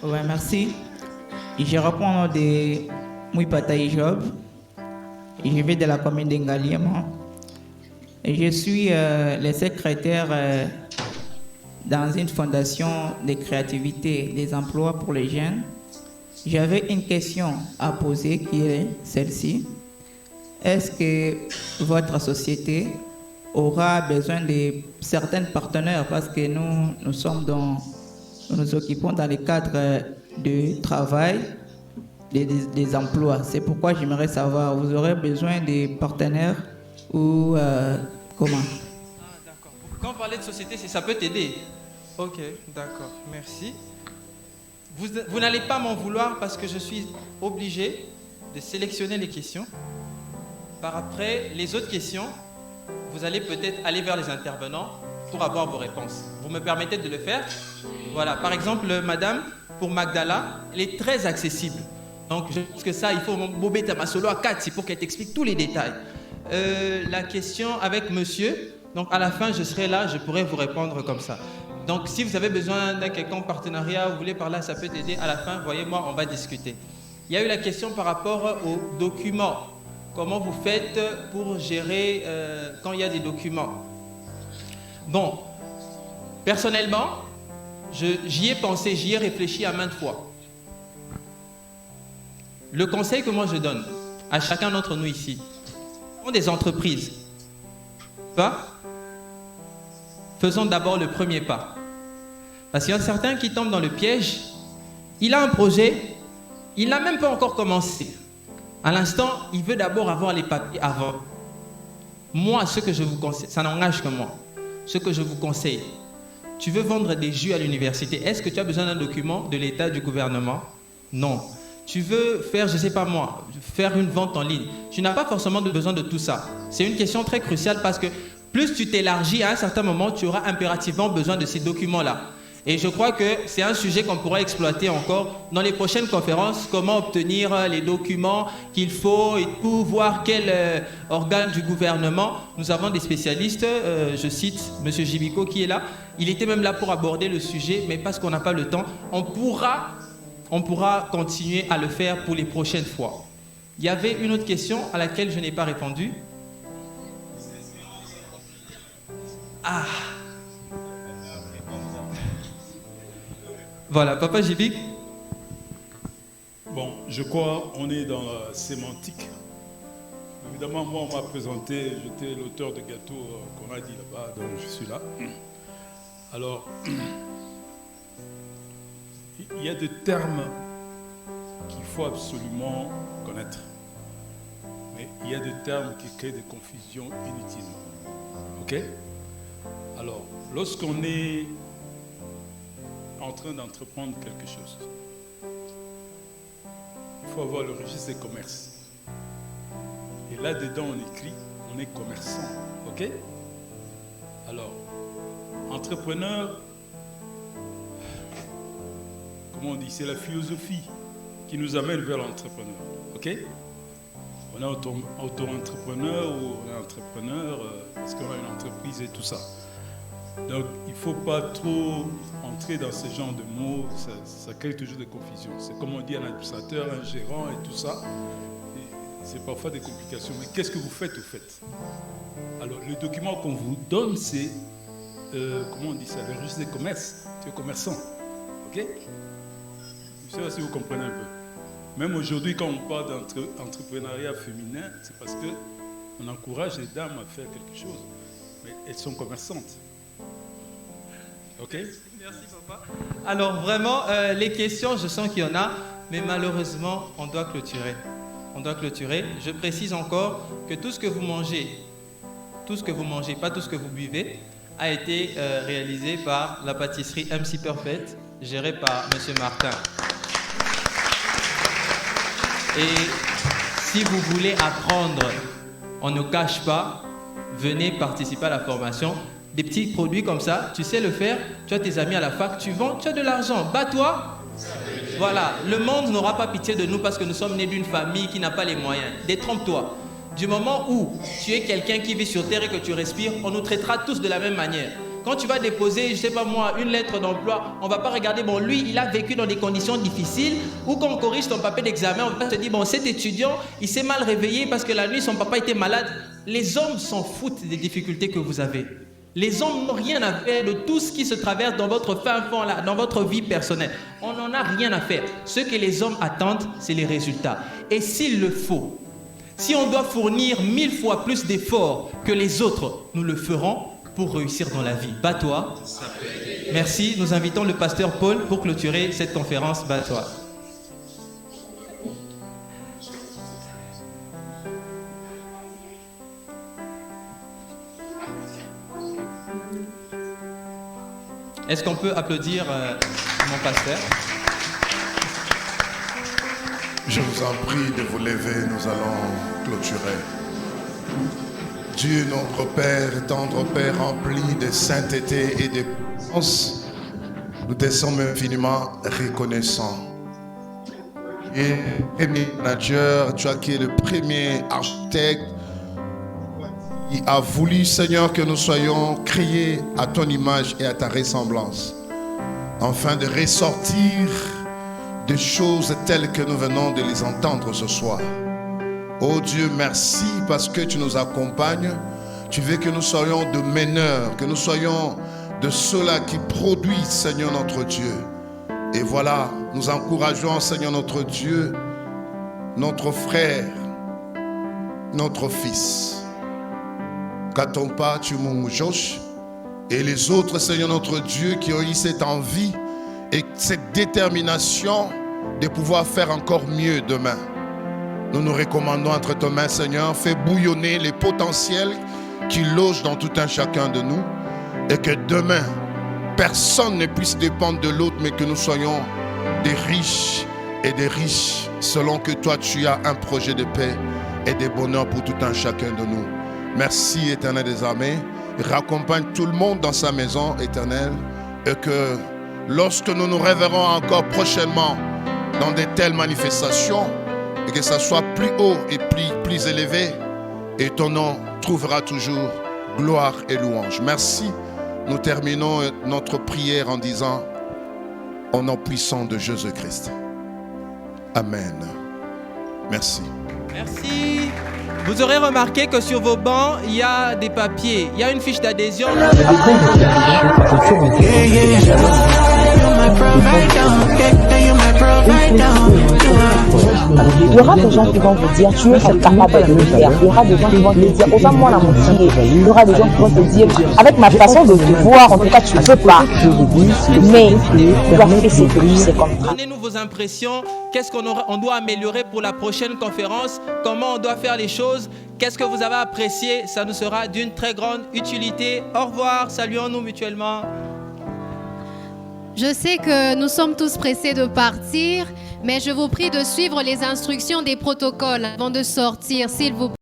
Ouais, merci. Je réponds au nom de Mouipataï Job. Je vais de la commune d'Engaliema. Et je suis le secrétaire dans une fondation de créativité des emplois pour les jeunes. J'avais une question à poser qui est celle-ci. Est-ce que votre société aura besoin de certains partenaires parce que nous nous occupons dans le cadre du travail des emplois. C'est pourquoi j'aimerais savoir, vous aurez besoin de partenaires ou comment? D'accord. Quand on parlait de société, ça peut t'aider. Ok, d'accord, merci. Vous n'allez pas m'en vouloir parce que je suis obligé de sélectionner les questions. Par après, les autres questions, vous allez peut-être aller vers les intervenants pour avoir vos réponses. Vous me permettez de le faire? Voilà, par exemple, madame, pour Magdala, elle est très accessible. Donc, je pense que ça, il faut bober ta solo à 4 pour qu'elle t'explique tous les détails. La question avec monsieur, donc à la fin, je serai là, je pourrai vous répondre comme ça. Donc, si vous avez besoin d'un quelconque partenariat, vous voulez parler, ça peut t'aider. À la fin, voyez-moi, on va discuter. Il y a eu la question par rapport aux documents. Comment vous faites pour gérer quand il y a des documents? Bon, personnellement, j'y ai pensé, j'y ai réfléchi à maintes fois. Le conseil que moi je donne à chacun d'entre nous ici, des entreprises, faisons d'abord le premier pas. Parce qu'il y a certains qui tombent dans le piège. Il a un projet, il n'a même pas encore commencé. À l'instant, il veut d'abord avoir les papiers avant. Moi, ce que je vous conseille, ça n'engage que moi. Ce que je vous conseille, tu veux vendre des jus à l'université. Est-ce que tu as besoin d'un document de l'État, du gouvernement? Non. Tu veux faire, je ne sais pas moi, faire une vente en ligne. Tu n'as pas forcément besoin de tout ça. C'est une question très cruciale parce que plus tu t'élargis, à un certain moment, tu auras impérativement besoin de ces documents-là. Et je crois que c'est un sujet qu'on pourra exploiter encore dans les prochaines conférences, comment obtenir les documents qu'il faut et tout, voir quel organe du gouvernement. Nous avons des spécialistes, je cite M. Jibiko qui est là. Il était même là pour aborder le sujet, mais parce qu'on n'a pas le temps, on pourra continuer à le faire pour les prochaines fois. Il y avait une autre question à laquelle je n'ai pas répondu. Ah. Voilà, Papa Jibik. Bon, je crois on est dans la sémantique. Évidemment, moi, on m'a présenté, j'étais l'auteur de gâteau qu'on a dit là-bas, donc je suis là. Alors, il y a des termes qu'il faut absolument connaître. Mais il y a des termes qui créent des confusions inutilement. Ok? Alors, lorsqu'on est en train d'entreprendre quelque chose, il faut avoir le registre des commerces. Et là-dedans, on écrit, on est commerçant. Ok? Alors, entrepreneur, comment on dit, c'est la philosophie qui nous amène vers l'entrepreneur. Ok? On est auto-entrepreneur ou on est entrepreneur parce qu'on a une entreprise et tout ça. Donc il ne faut pas trop entrer dans ce genre de mots, ça crée toujours des confusions. C'est comme on dit un administrateur, un gérant et tout ça. C'est parfois des complications. Mais qu'est-ce que vous faites au fait? Alors le document qu'on vous donne, c'est, comment on dit ça, le registre des commerces. Tu es commerçant. Ok? Je ne sais pas si vous comprenez un peu. Même aujourd'hui, quand on parle d'entrepreneuriat féminin, c'est parce qu'on encourage les dames à faire quelque chose. Mais elles sont commerçantes. Ok? Merci papa. Alors vraiment, les questions, je sens qu'il y en a, mais malheureusement, on doit clôturer. On doit clôturer. Je précise encore que tout ce que vous mangez, pas tout ce que vous buvez, a été réalisé par la pâtisserie MC Perfect, gérée par M. Martin. Et si vous voulez apprendre, on ne cache pas, venez participer à la formation. Des petits produits comme ça, tu sais le faire, tu as tes amis à la fac, tu vends, tu as de l'argent. Bats-toi. Voilà, le monde n'aura pas pitié de nous parce que nous sommes nés d'une famille qui n'a pas les moyens. Détrompe-toi. Du moment où tu es quelqu'un qui vit sur terre et que tu respires, on nous traitera tous de la même manière. Quand tu vas déposer, je sais pas moi, une lettre d'emploi, on va pas regarder, bon, lui, il a vécu dans des conditions difficiles, ou quand on corrige ton papier d'examen, on va te dire, bon, cet étudiant, il s'est mal réveillé parce que la nuit, son papa était malade. Les hommes s'en foutent des difficultés que vous avez. Les hommes n'ont rien à faire de tout ce qui se traverse dans votre fin fond là, dans votre vie personnelle. On n'en a rien à faire. Ce que les hommes attendent, c'est les résultats. Et s'il le faut, si on doit fournir 1000 fois plus d'efforts que les autres, nous le ferons pour réussir dans la vie. Bats-toi. Merci. Nous invitons le pasteur Paul pour clôturer cette conférence. Bats-toi. Est-ce qu'on peut applaudir mon pasteur? Je vous en prie de vous lever, nous allons clôturer. Dieu notre Père, tendre Père rempli de sainteté et de puissance, nous te sommes infiniment reconnaissants. Et premier manager, tu as qui est le premier architecte, qui a voulu, Seigneur, que nous soyons créés à ton image et à ta ressemblance, afin de ressortir des choses telles que nous venons de les entendre ce soir. Oh Dieu, merci parce que tu nous accompagnes. Tu veux que nous soyons de meneurs, que nous soyons de ceux-là qui produisent, Seigneur notre Dieu. Et voilà, nous encourageons, Seigneur notre Dieu, notre frère, notre fils. Katompa, Tumumu Josh, et les autres, Seigneur notre Dieu, qui ont eu cette envie et cette détermination de pouvoir faire encore mieux demain. Nous nous recommandons entre tes mains, Seigneur. Fais bouillonner les potentiels qui logent dans tout un chacun de nous. Et que demain, personne ne puisse dépendre de l'autre, mais que nous soyons des riches et des riches, selon que toi, tu as un projet de paix et de bonheur pour tout un chacun de nous. Merci, Éternel des armées. Raccompagne tout le monde dans sa maison, Éternel. Et que lorsque nous nous réveillerons encore prochainement dans de telles manifestations, et que ça soit plus haut et plus élevé, et ton nom trouvera toujours gloire et louange. Merci. Nous terminons notre prière en disant, au nom puissant de Jésus-Christ. Amen. Merci. Merci. Vous aurez remarqué que sur vos bancs, il y a des papiers, il y a une fiche d'adhésion. Il y aura des gens qui vont vous dire tu es incapable de le faire. Il y aura des gens qui vont te dire aux moi la moitié. Il y aura des gens qui vont te dire avec ma façon de te voir, en tout cas tu ne peux pas. Mais tu dois faire c'est comme ça. Donnez-nous vos impressions. Qu'est-ce qu'on doit améliorer pour la prochaine conférence? Comment on doit faire les choses? Qu'est-ce que vous avez apprécié? Ça nous sera d'une très grande utilité. Au revoir, saluons-nous mutuellement. Je sais que nous sommes tous pressés de partir, mais je vous prie de suivre les instructions des protocoles avant de sortir, s'il vous plaît.